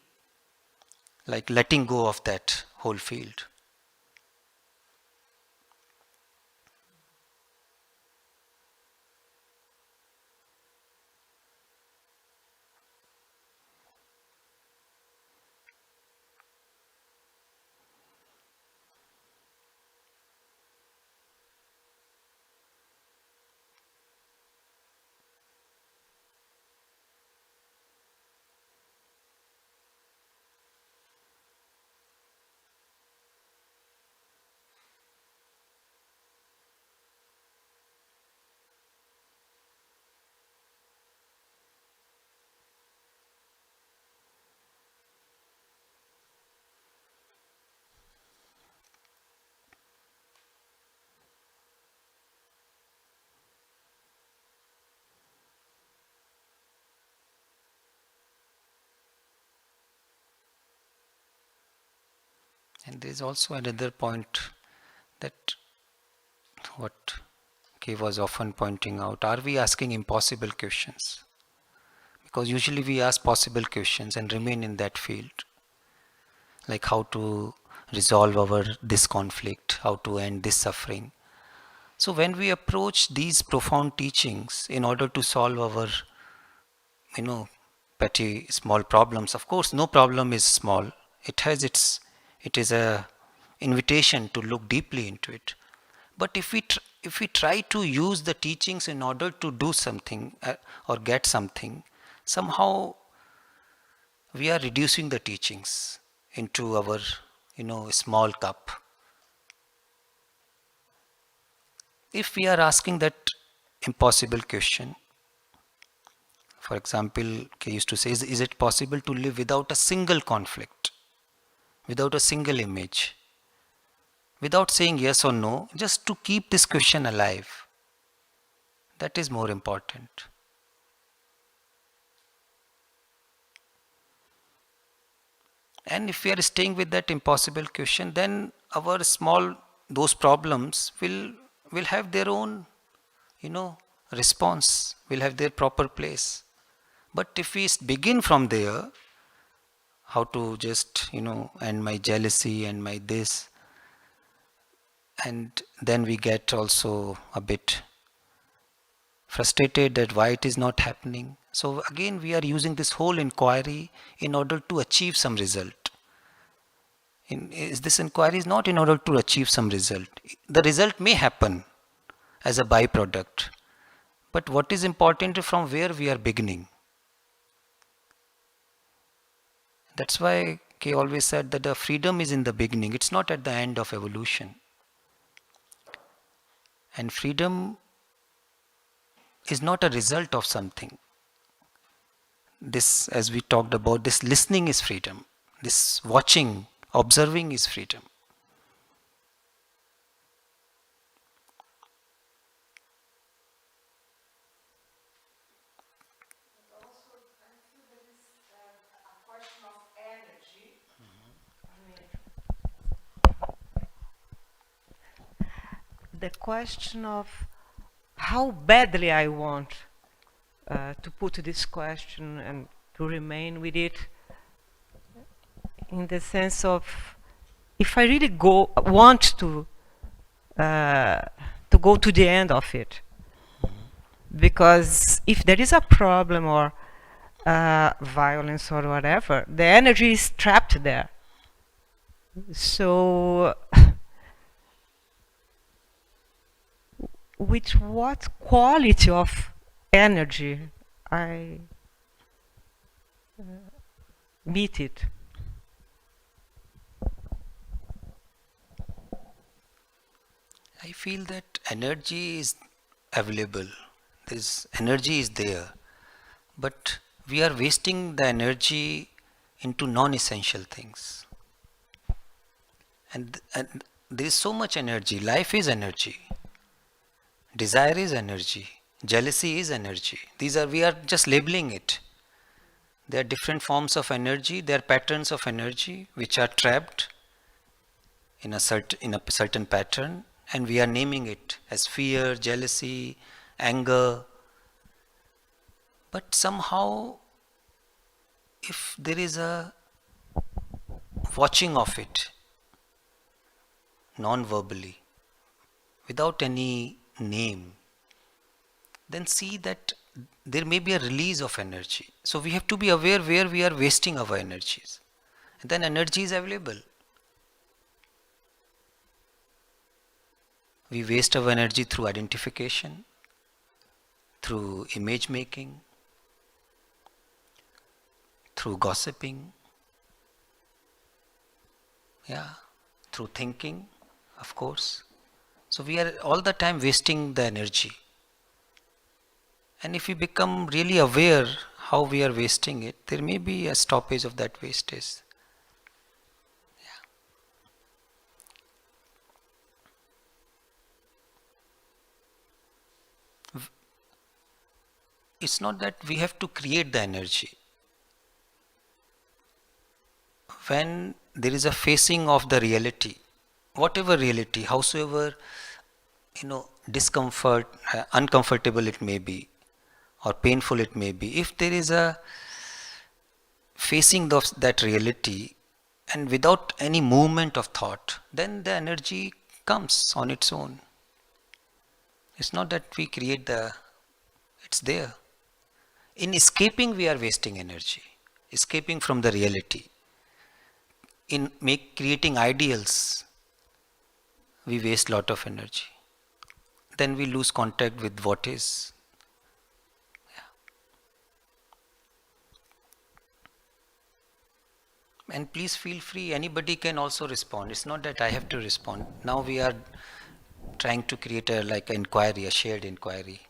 like letting go of that whole field. And there is also another point that what Kay was often pointing out, are we asking impossible questions? Because usually we ask possible questions and remain in that field. Like how to resolve this conflict, how to end this suffering. So when we approach these profound teachings in order to solve our, petty small problems, of course no problem is small. It is a invitation to look deeply into it. But if we try to use the teachings in order to do something or get something, somehow we are reducing the teachings into our small cup. If we are asking that impossible question, for example, Kay used to say, is it possible to live without a single conflict, without a single image, without saying yes or no, just to keep this question alive? That is more important. And if we are staying with that impossible question, then those problems will have their own, response, will have their proper place. But if we begin from there, how to just, end my jealousy and my this, and then we get also a bit frustrated that why it is not happening. So again, we are using this whole inquiry in order to achieve some result. This inquiry is not in order to achieve some result. The result may happen as a byproduct. But what is important is from where we are beginning. That's why Kay always said that the freedom is in the beginning. It's not at the end of evolution. And freedom is not a result of something. This, as we talked about, this listening is freedom. This watching, observing is freedom. Also, I feel there is a question of energy. The question of how badly I want to put this question and to remain with it, in the sense of if I really want to go to the end of it, because if there is a problem or violence or whatever, the energy is trapped there. So with what quality of energy I meet it? I feel that energy is available. This energy is there. But we are wasting the energy into non-essential things. And there is so much energy. Life is energy. Desire is energy. Jealousy is energy. We are just labeling it. There are different forms of energy, there are patterns of energy which are trapped in a certain pattern, and we are naming it as fear, jealousy, anger. But somehow, if there is a watching of it non-verbally, without any name, then see that there may be a release of energy. So we have to be aware where we are wasting our energies. And then energy is available. We waste our energy through identification, through image making, through gossiping, through thinking, of course. So we are all the time wasting the energy. And if we become really aware how we are wasting it, there may be a stoppage of that wastage. It's not that we have to create the energy. When there is a facing of the reality, whatever reality, howsoever discomfort, uncomfortable it may be, or painful it may be, if there is a facing of that reality and without any movement of thought, then the energy comes on its own. It's not that we create it's there. In escaping, we are wasting energy, escaping from the reality. In creating ideals, we waste lot of energy. Then we lose contact with what is. And please feel free, anybody can also respond. It's not that I have to respond. Now we are trying to create a inquiry, a shared inquiry.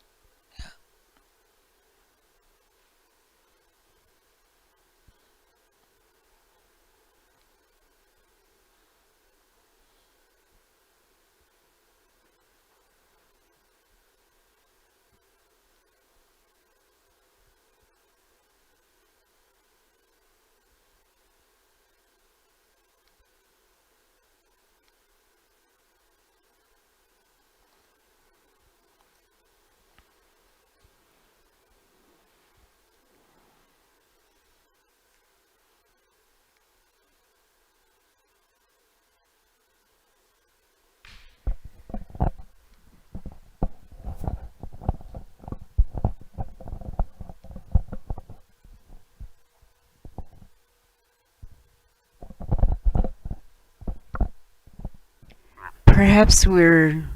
Perhaps we're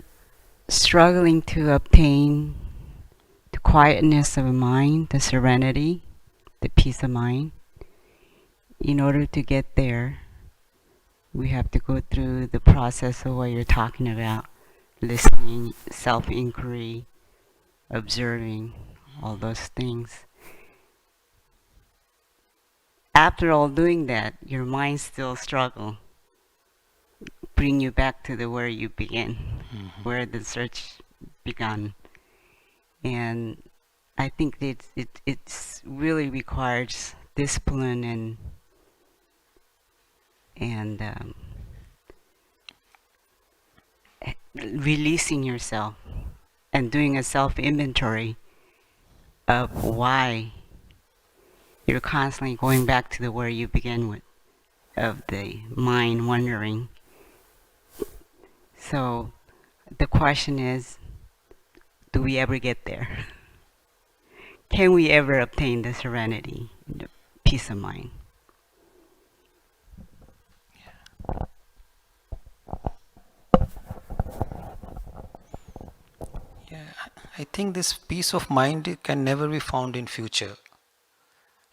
struggling to obtain the quietness of mind, the serenity, the peace of mind. In order to get there, we have to go through the process of what you're talking about: listening, self-inquiry, observing, all those things. After all doing that, your mind still struggle. Bring you back to where you begin, where the search began. And I think it's really requires discipline and releasing yourself and doing a self-inventory of why you're constantly going back to where you began with, of the mind wandering. So the question is, do we ever get there? Can we ever obtain the serenity, the peace of mind? Yeah, I think this peace of mind can never be found in future.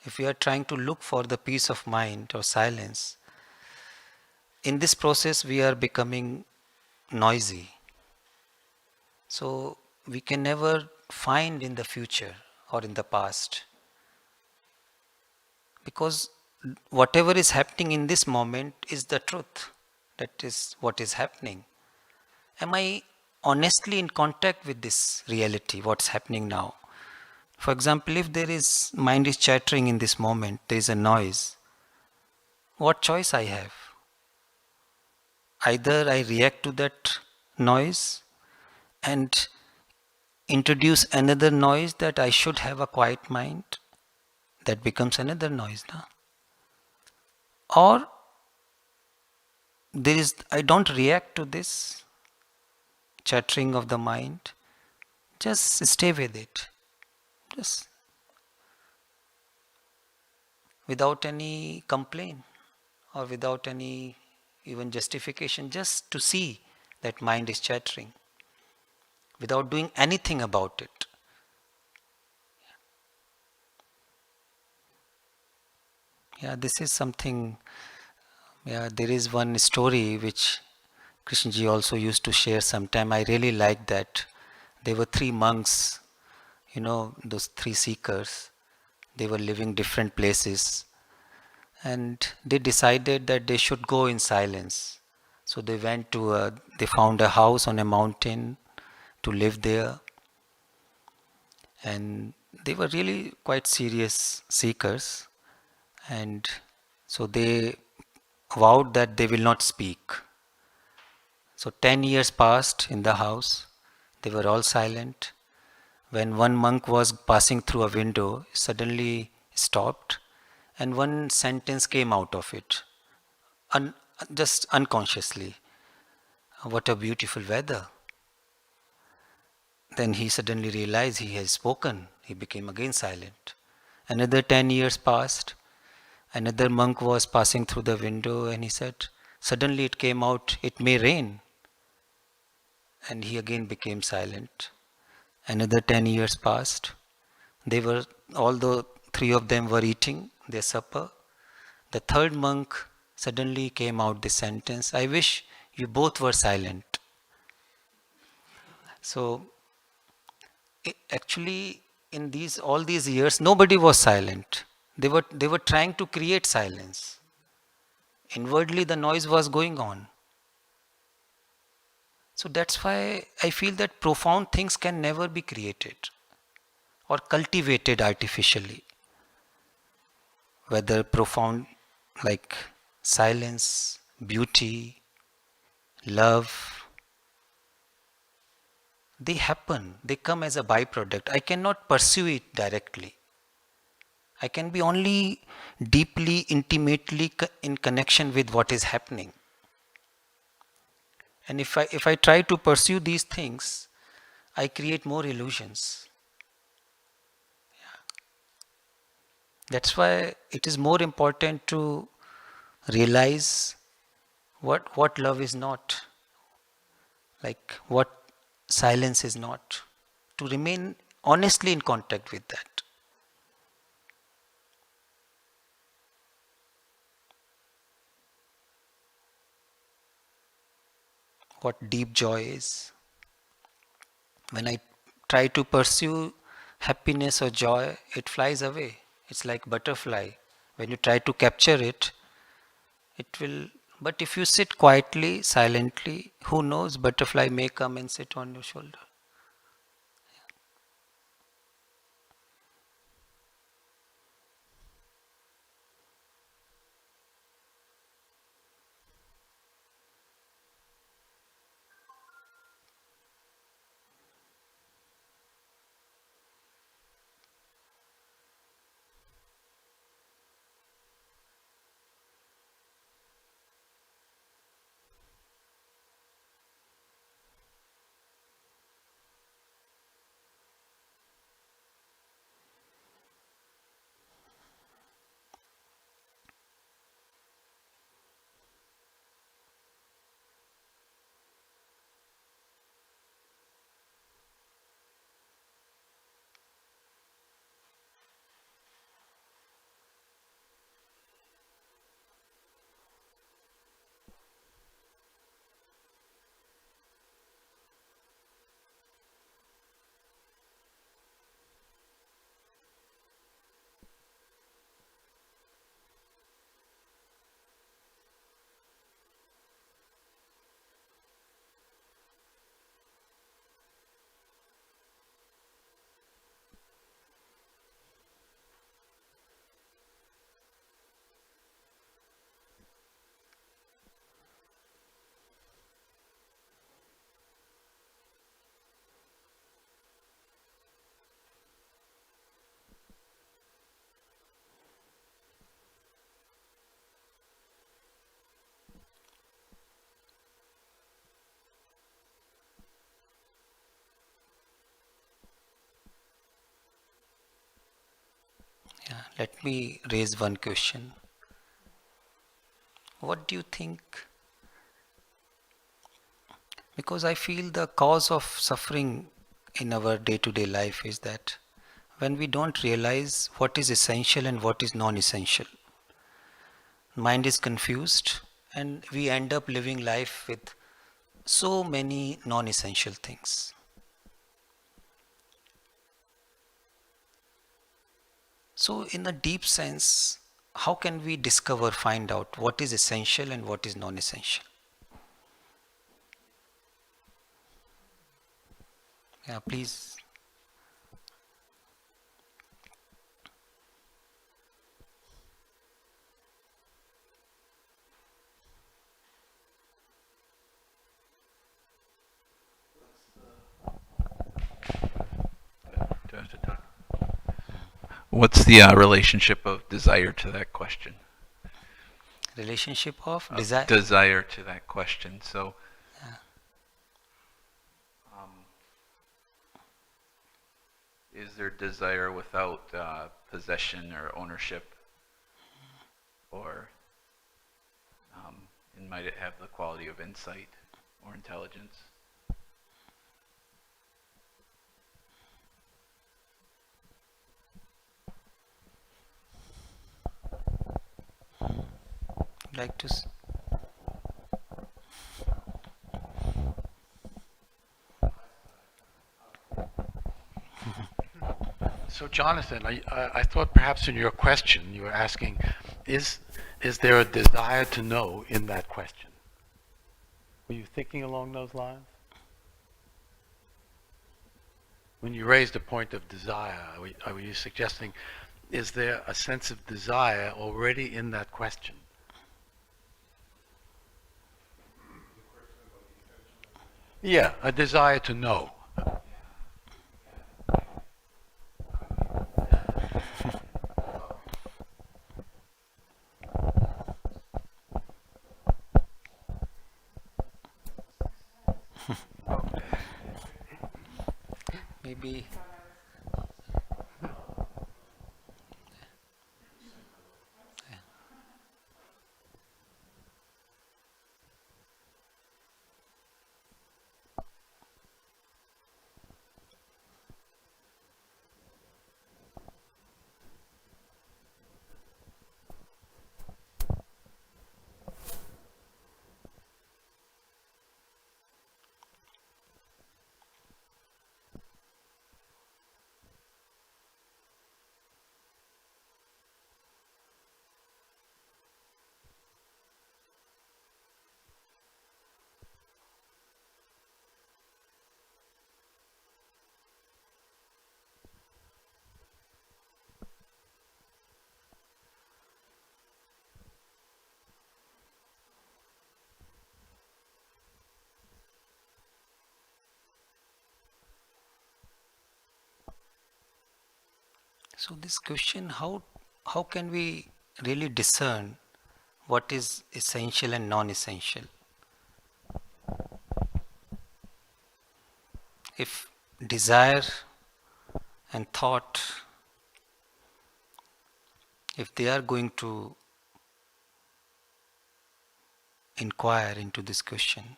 If we are trying to look for the peace of mind or silence, in this process we are becoming noisy. So we can never find in the future or in the past. Because whatever is happening in this moment is the truth. That is what is happening. Am I honestly in contact with this reality, what's happening now. For example, if there is mind is chattering in this moment, there is a noise, what choice I have? Either I react to that noise and introduce another noise that I should have a quiet mind, that becomes another noise now. Or I don't react to this chattering of the mind, just stay with it, just without any complaint or without any even justification, just to see that mind is chattering without doing anything about it. Yeah, this is something. Yeah, there is one story which Krishnaji also used to share sometime. I really like that. There were three monks, those three seekers. They were living different places and they decided that they should go in silence. So they they found a house on a mountain to live there, and they were really quite serious seekers, and so they vowed that they will not speak. So 10 years passed in the house, they were all silent. When one monk was passing through a window, suddenly stopped, and one sentence came out of it, un- just unconsciously. What a beautiful weather. Then he suddenly realized he has spoken. He became again silent. Another 10 years passed. Another monk was passing through the window and he said, suddenly it came out, it may rain. And he again became silent. Another 10 years passed. Although three of them were eating their supper, the third monk suddenly came out this sentence, I wish you both were silent. So actually in all these years nobody was silent. They were trying to create silence. Inwardly the noise was going on. So that's why I feel that profound things can never be created or cultivated artificially. Whether profound like silence, beauty, love, they happen, they come as a byproduct. I cannot pursue it directly. I can be only deeply, intimately in connection with what is happening. And if I try to pursue these things, I create more illusions. That's why it is more important to realize what love is not, like what silence is not, to remain honestly in contact with that. What deep joy is. When I try to pursue happiness or joy, it flies away. It's like butterfly. When you try to capture it, it will. But if you sit quietly, silently, who knows, butterfly may come and sit on your shoulder. let me raise one question. What do you think? Because I feel the cause of suffering in our day-to-day life is that when we don't realize what is essential and what is non-essential, mind is confused and we end up living life with so many non-essential things. So in a deep sense, how can we discover, find out what is essential and what is non-essential? Yeah, please. Do I have to talk? What's the relationship of desire to that question? Relationship of Of desire. desire to that question. So, is there desire without possession or ownership? Or and might it have the quality of insight or intelligence? Like to So, Jonathan, I thought perhaps in your question you were asking, is there a desire to know in that question? Were you thinking along those lines? When you raised a point of desire, were you suggesting, is there a sense of desire already in that question? Yeah, a desire to know. maybe. So this question, how can we really discern what is essential and non-essential? If desire and thought, if they are going to inquire into this question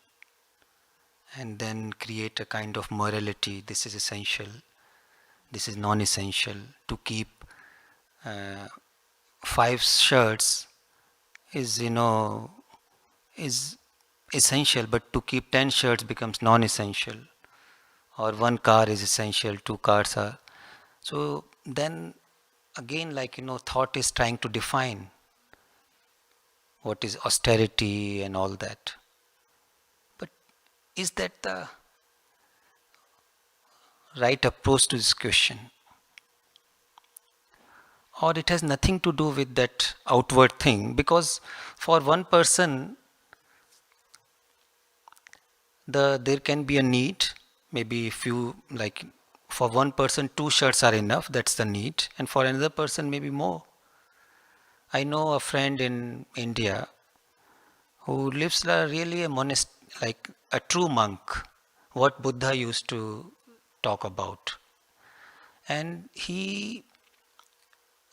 and then create a kind of morality, this is essential, this is non-essential, to keep 5 shirts is is essential, but to keep 10 shirts becomes non-essential, or 1 car is essential, 2 cars are. So then again, thought is trying to define what is austerity and all that. But is that the right approach to this question? Or it has nothing to do with that outward thing? Because for one person, there can be a need, maybe few, like for one person 2 shirts are enough, that's the need, and for another person maybe more. I know a friend in India who lives really a like a true monk, what Buddha used to talk about. And he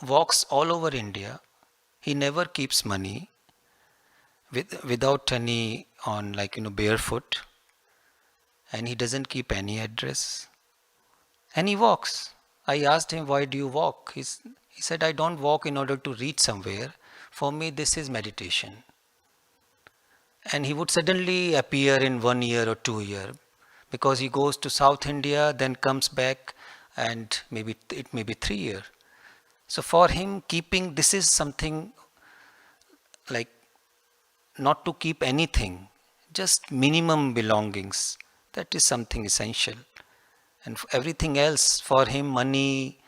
walks all over India. He never keeps money without any on, like, barefoot, and he doesn't keep any address, and he walks. I asked him, why do you walk? He said, I don't walk in order to reach somewhere. For me, this is meditation. And he would suddenly appear in 1 year or 2 year, because he goes to South India, then comes back, and maybe it may be 3 years. So for him, keeping, this is something like not to keep anything, just minimum belongings. That is something essential. And everything else for him, money,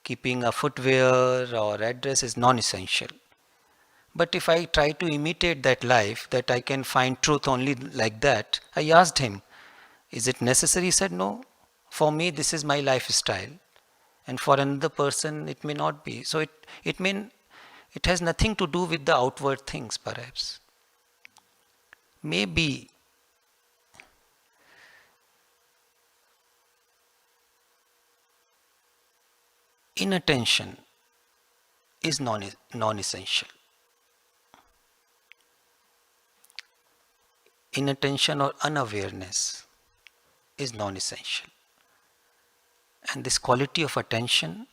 keeping a footwear or address, is non-essential. But if I try to imitate that life, that I can find truth only like that, I asked him, is it necessary? He said, no. For me, this is my lifestyle. And for another person, it may not be. So it has nothing to do with the outward things, perhaps. Maybe inattention is non-essential. Inattention or unawareness is non-essential. And this quality of attention,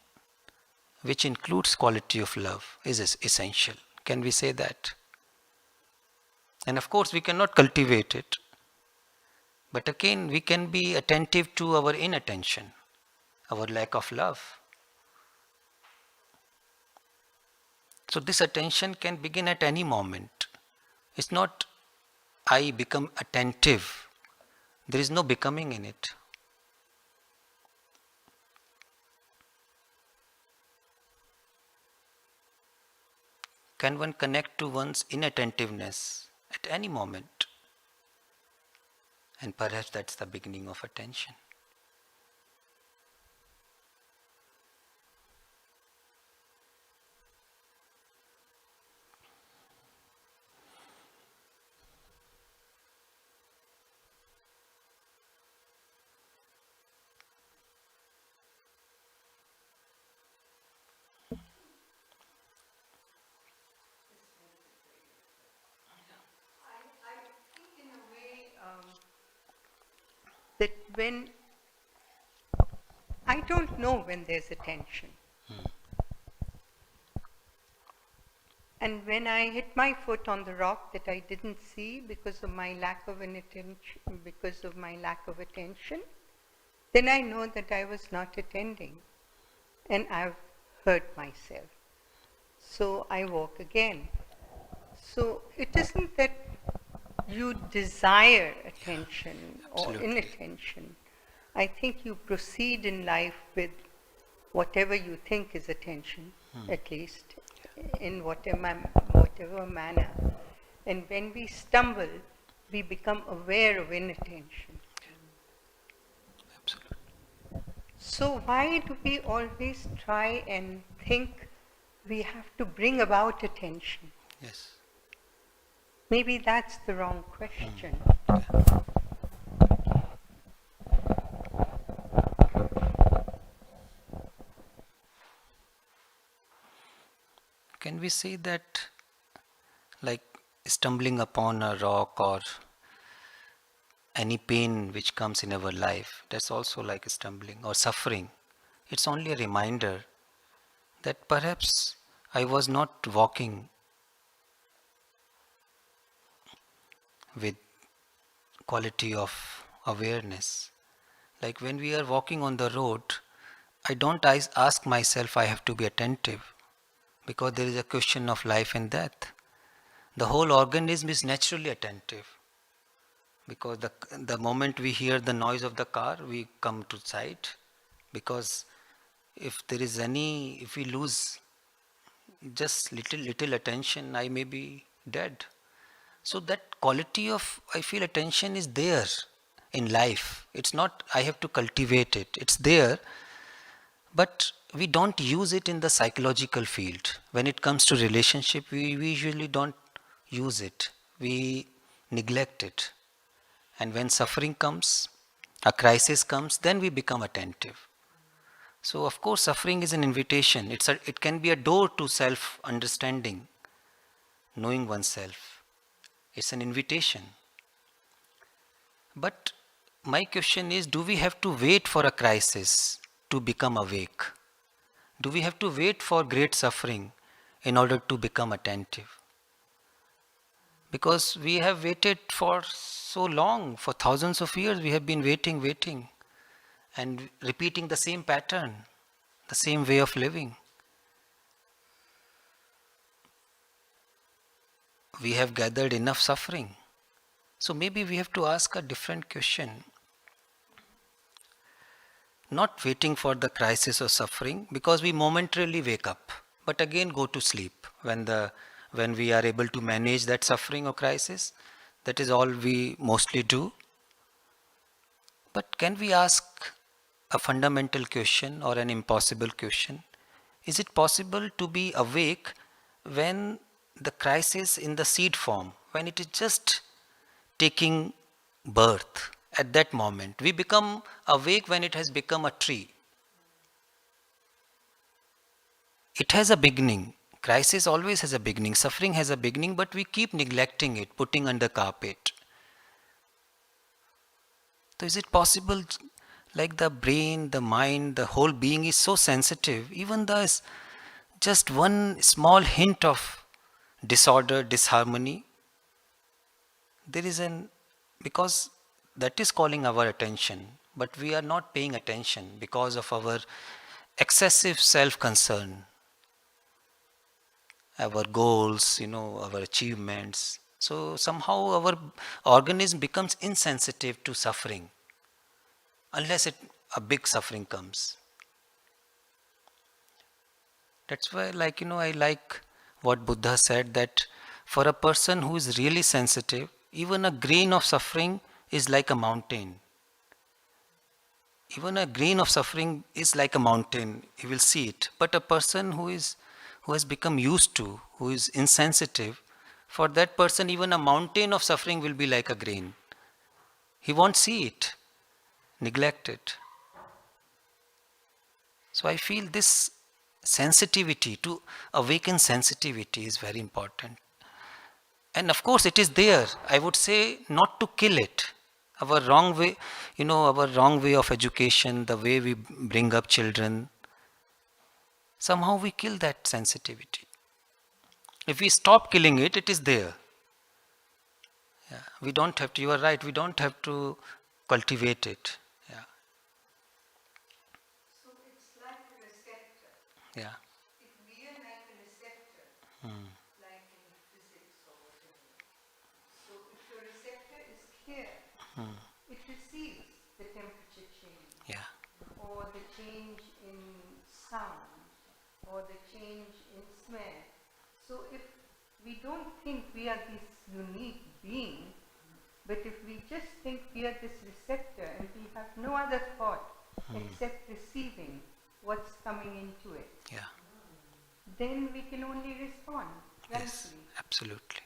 which includes quality of love, is essential. Can we say that? And of course, we cannot cultivate it. But again, we can be attentive to our inattention, our lack of love. So this attention can begin at any moment. It's not I become attentive. There is no becoming in it. Can one connect to one's inattentiveness at any moment? And perhaps that's the beginning of attention. That when I don't know when there's attention. And when I hit my foot on the rock that I didn't see because of my lack of attention, then I know that I was not attending and I've hurt myself. So I walk again. So it isn't that you desire attention or inattention. I think you proceed in life with whatever you think is attention, at least, in whatever manner. And when we stumble, we become aware of inattention. Absolutely. So why do we always try and think we have to bring about attention? Yes. Maybe that's the wrong question. Can we say that, like stumbling upon a rock or any pain which comes in our life, that's also like stumbling or suffering? It's only a reminder that perhaps I was not walking with quality of awareness. Like when we are walking on the road, I don't ask myself I have to be attentive, because there is a question of life and death. The whole organism is naturally attentive, because the moment we hear the noise of the car, we come to sight, because if we lose just little attention, I may be dead. So that quality of, I feel, attention is there in life. It's not I have to cultivate it. It's there, but we don't use it in the psychological field. When it comes to relationship, we usually don't use it. We neglect it. And when suffering comes, a crisis comes, then we become attentive. So of course suffering is an invitation. It can be a door to self-understanding, knowing oneself. It's an invitation. But my question is, do we have to wait for a crisis to become awake? Do we have to wait for great suffering in order to become attentive? Because we have waited for so long, for thousands of years we have been waiting, and repeating the same pattern, the same way of living. We have gathered enough suffering. So maybe we have to ask a different question. Not waiting for the crisis or suffering, because we momentarily wake up, but again go to sleep when we are able to manage that suffering or crisis. That is all we mostly do. But can we ask a fundamental question or an impossible question? Is it possible to be awake when the crisis in the seed form, when it is just taking birth at that moment? We become awake when it has become a tree. It has a beginning. Crisis always has a beginning. Suffering has a beginning, but we keep neglecting it, putting under carpet. So is it possible, like the brain, the mind, the whole being is so sensitive, even just one small hint of disorder, disharmony, because that is calling our attention, but we are not paying attention because of our excessive self-concern, our goals, our achievements. So somehow our organism becomes insensitive to suffering, unless a big suffering comes. That's why, I like what Buddha said, that for a person who is really sensitive, even a grain of suffering is like a mountain. Even a grain of suffering is like a mountain. He will see it. But a person who has become used to, who is insensitive, for that person even a mountain of suffering will be like a grain. He won't see it, neglect it. So I feel this sensitivity, to awaken sensitivity, is very important. And of course it is there. I would say not to kill it. Our wrong way, our wrong way of education, the way we bring up children, somehow we kill that sensitivity. If we stop killing it, it is there. Yeah. We don't have to, you are right, we don't have to cultivate it. Yeah. So it's like a receptor. Yeah. If we are like a receptor, like in physics or whatever, so if your receptor is here, it receives the temperature change, Yeah. or the change in sound, or the change in smell. So if we don't think we are this unique being, but if we just think we are this receptor and we have no other thought except receiving what's coming into it, Yeah. then we can only respond Yes. rightly. Absolutely.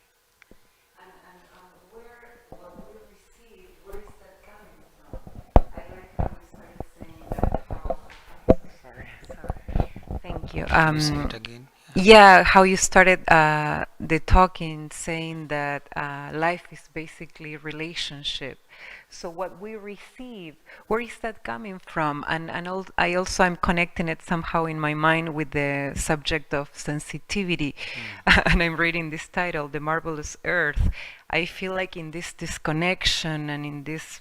And what we receive, where is that coming from? I like how you started saying that. Sorry. Thank you. Say it again. Yeah, how you started the talking, saying that life is basically relationship. So what we receive, where is that coming from? And I also am connecting it somehow in my mind with the subject of sensitivity. And I'm reading this title, The Marvelous Earth. I feel like in this disconnection and in this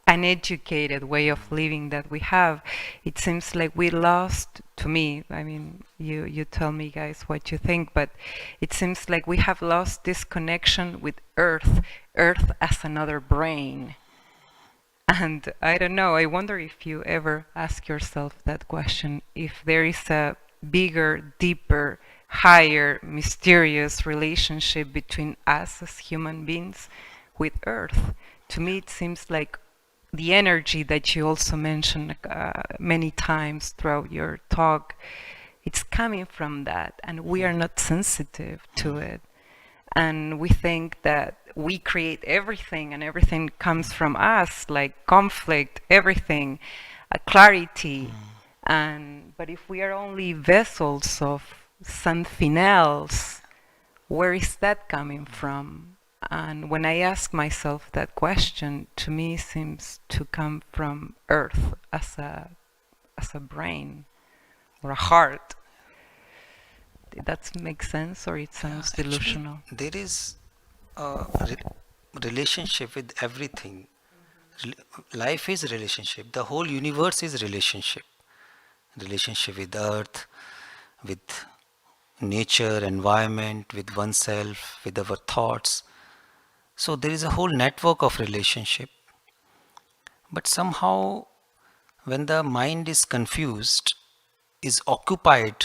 uneducated way of living that we have, it seems like we lost, to me, I mean, you tell me guys what you think, but it seems like we have lost this connection with earth as another brain. And I don't know, I wonder if you ever ask yourself that question, if there is a bigger, deeper, higher, mysterious relationship between us as human beings with earth. To me it seems like the energy that you also mentioned many times throughout your talk, it's coming from that, and we are not sensitive to it. And we think that we create everything and everything comes from us, like conflict, everything, clarity. But if we are only vessels of something else, where is that coming from? And when I ask myself that question, to me seems to come from earth as a brain or a heart. Did that make sense, or it sounds delusional? Actually, there is a relationship with everything. Life is relationship. The whole universe is relationship. Relationship with earth, with nature, environment, with oneself, with our thoughts. So there is a whole network of relationship. But somehow when the mind is confused, is occupied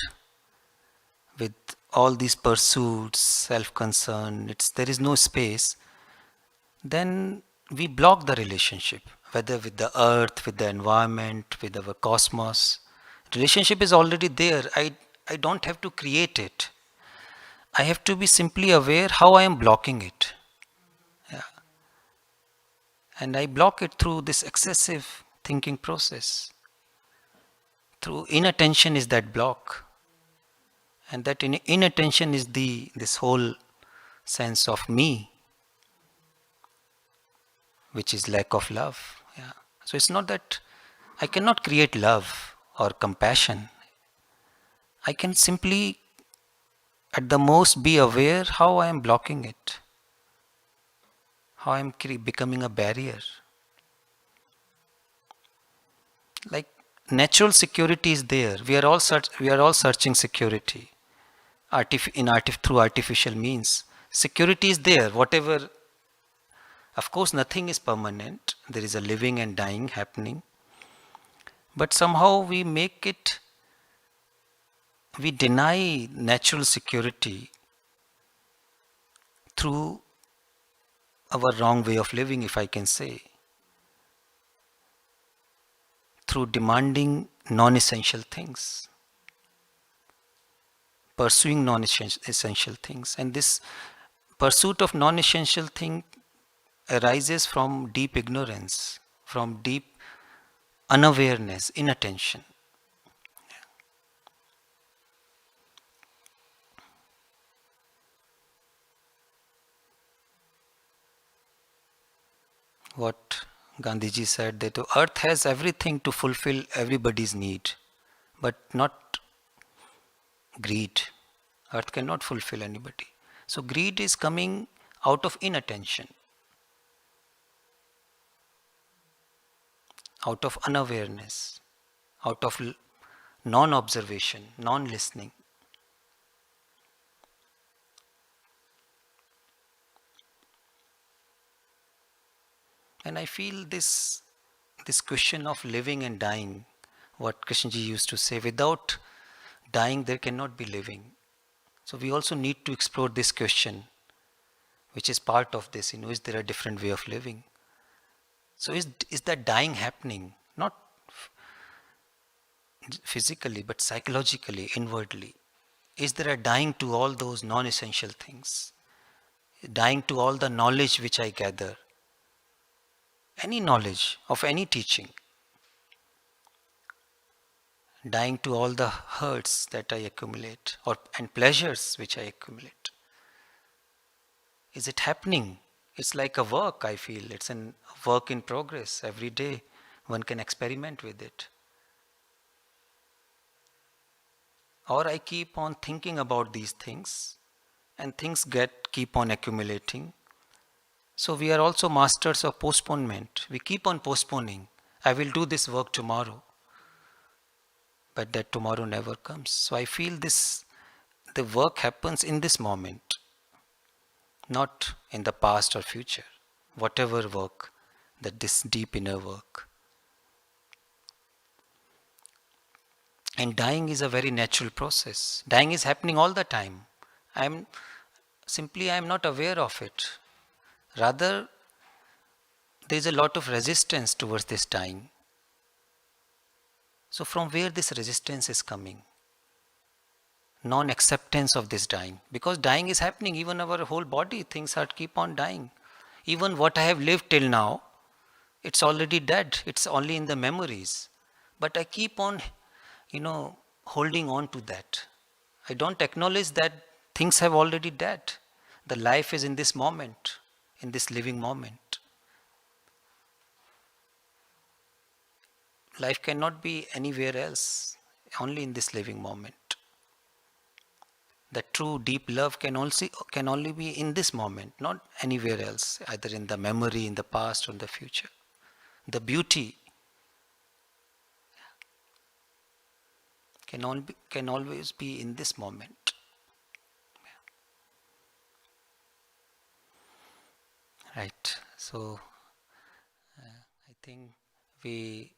with all these pursuits, self-concern, there is no space, then we block the relationship, whether with the earth, with the environment, with our cosmos. Relationship is already there. I don't have to create it. I have to be simply aware how I am blocking it. Yeah. And I block it through this excessive thinking process. Through inattention is that block. And that inattention is this whole sense of me, which is lack of love. Yeah. So it's not that I cannot create love or compassion. I can simply at the most be aware how I am blocking it, how I am becoming a barrier. Like natural security is there. We are all searching security through artificial means. Security is there. Whatever, of course, nothing is permanent. There is a living and dying happening. But somehow we deny natural security through our wrong way of living, if I can say, through demanding non-essential things, pursuing non-essential things. And this pursuit of non-essential thing arises from deep ignorance, from deep unawareness, inattention. What Gandhiji said, that the earth has everything to fulfill everybody's need, but not greed. Earth cannot fulfill anybody. So greed is coming out of inattention, out of unawareness, out of non-observation, non-listening. And I feel this question of living and dying, what Krishnaji used to say, without dying there cannot be living. So we also need to explore this question, which is part of this, is there a different way of living? So is that dying happening? Not physically, but psychologically, inwardly. Is there a dying to all those non-essential things? Dying to all the knowledge which I gather? Any knowledge of any teaching? Dying to all the hurts that I accumulate and pleasures which I accumulate? Is it happening? It's like a work, I feel. It's a work in progress. Every day one can experiment with it. Or I keep on thinking about these things and things keep on accumulating. So we are also masters of postponement. We keep on postponing. I will do this work tomorrow. But that tomorrow never comes. So I feel the work happens in this moment, not in the past or future. Whatever work, this deep inner work. And dying is a very natural process. Dying is happening all the time. I am not aware of it. Rather, there is a lot of resistance towards this dying. So from where this resistance is coming? Non-acceptance of this dying. Because dying is happening, even our whole body, things keep on dying. Even what I have lived till now, it's already dead. It's only in the memories. But I keep on holding on to that. I don't acknowledge that things have already died. The life is in this moment, in this living moment. Life cannot be anywhere else, only in this living moment. The true deep love can only be in this moment, not anywhere else, either in the memory, in the past, or in the future. The beauty can always be in this moment. Right. So I think we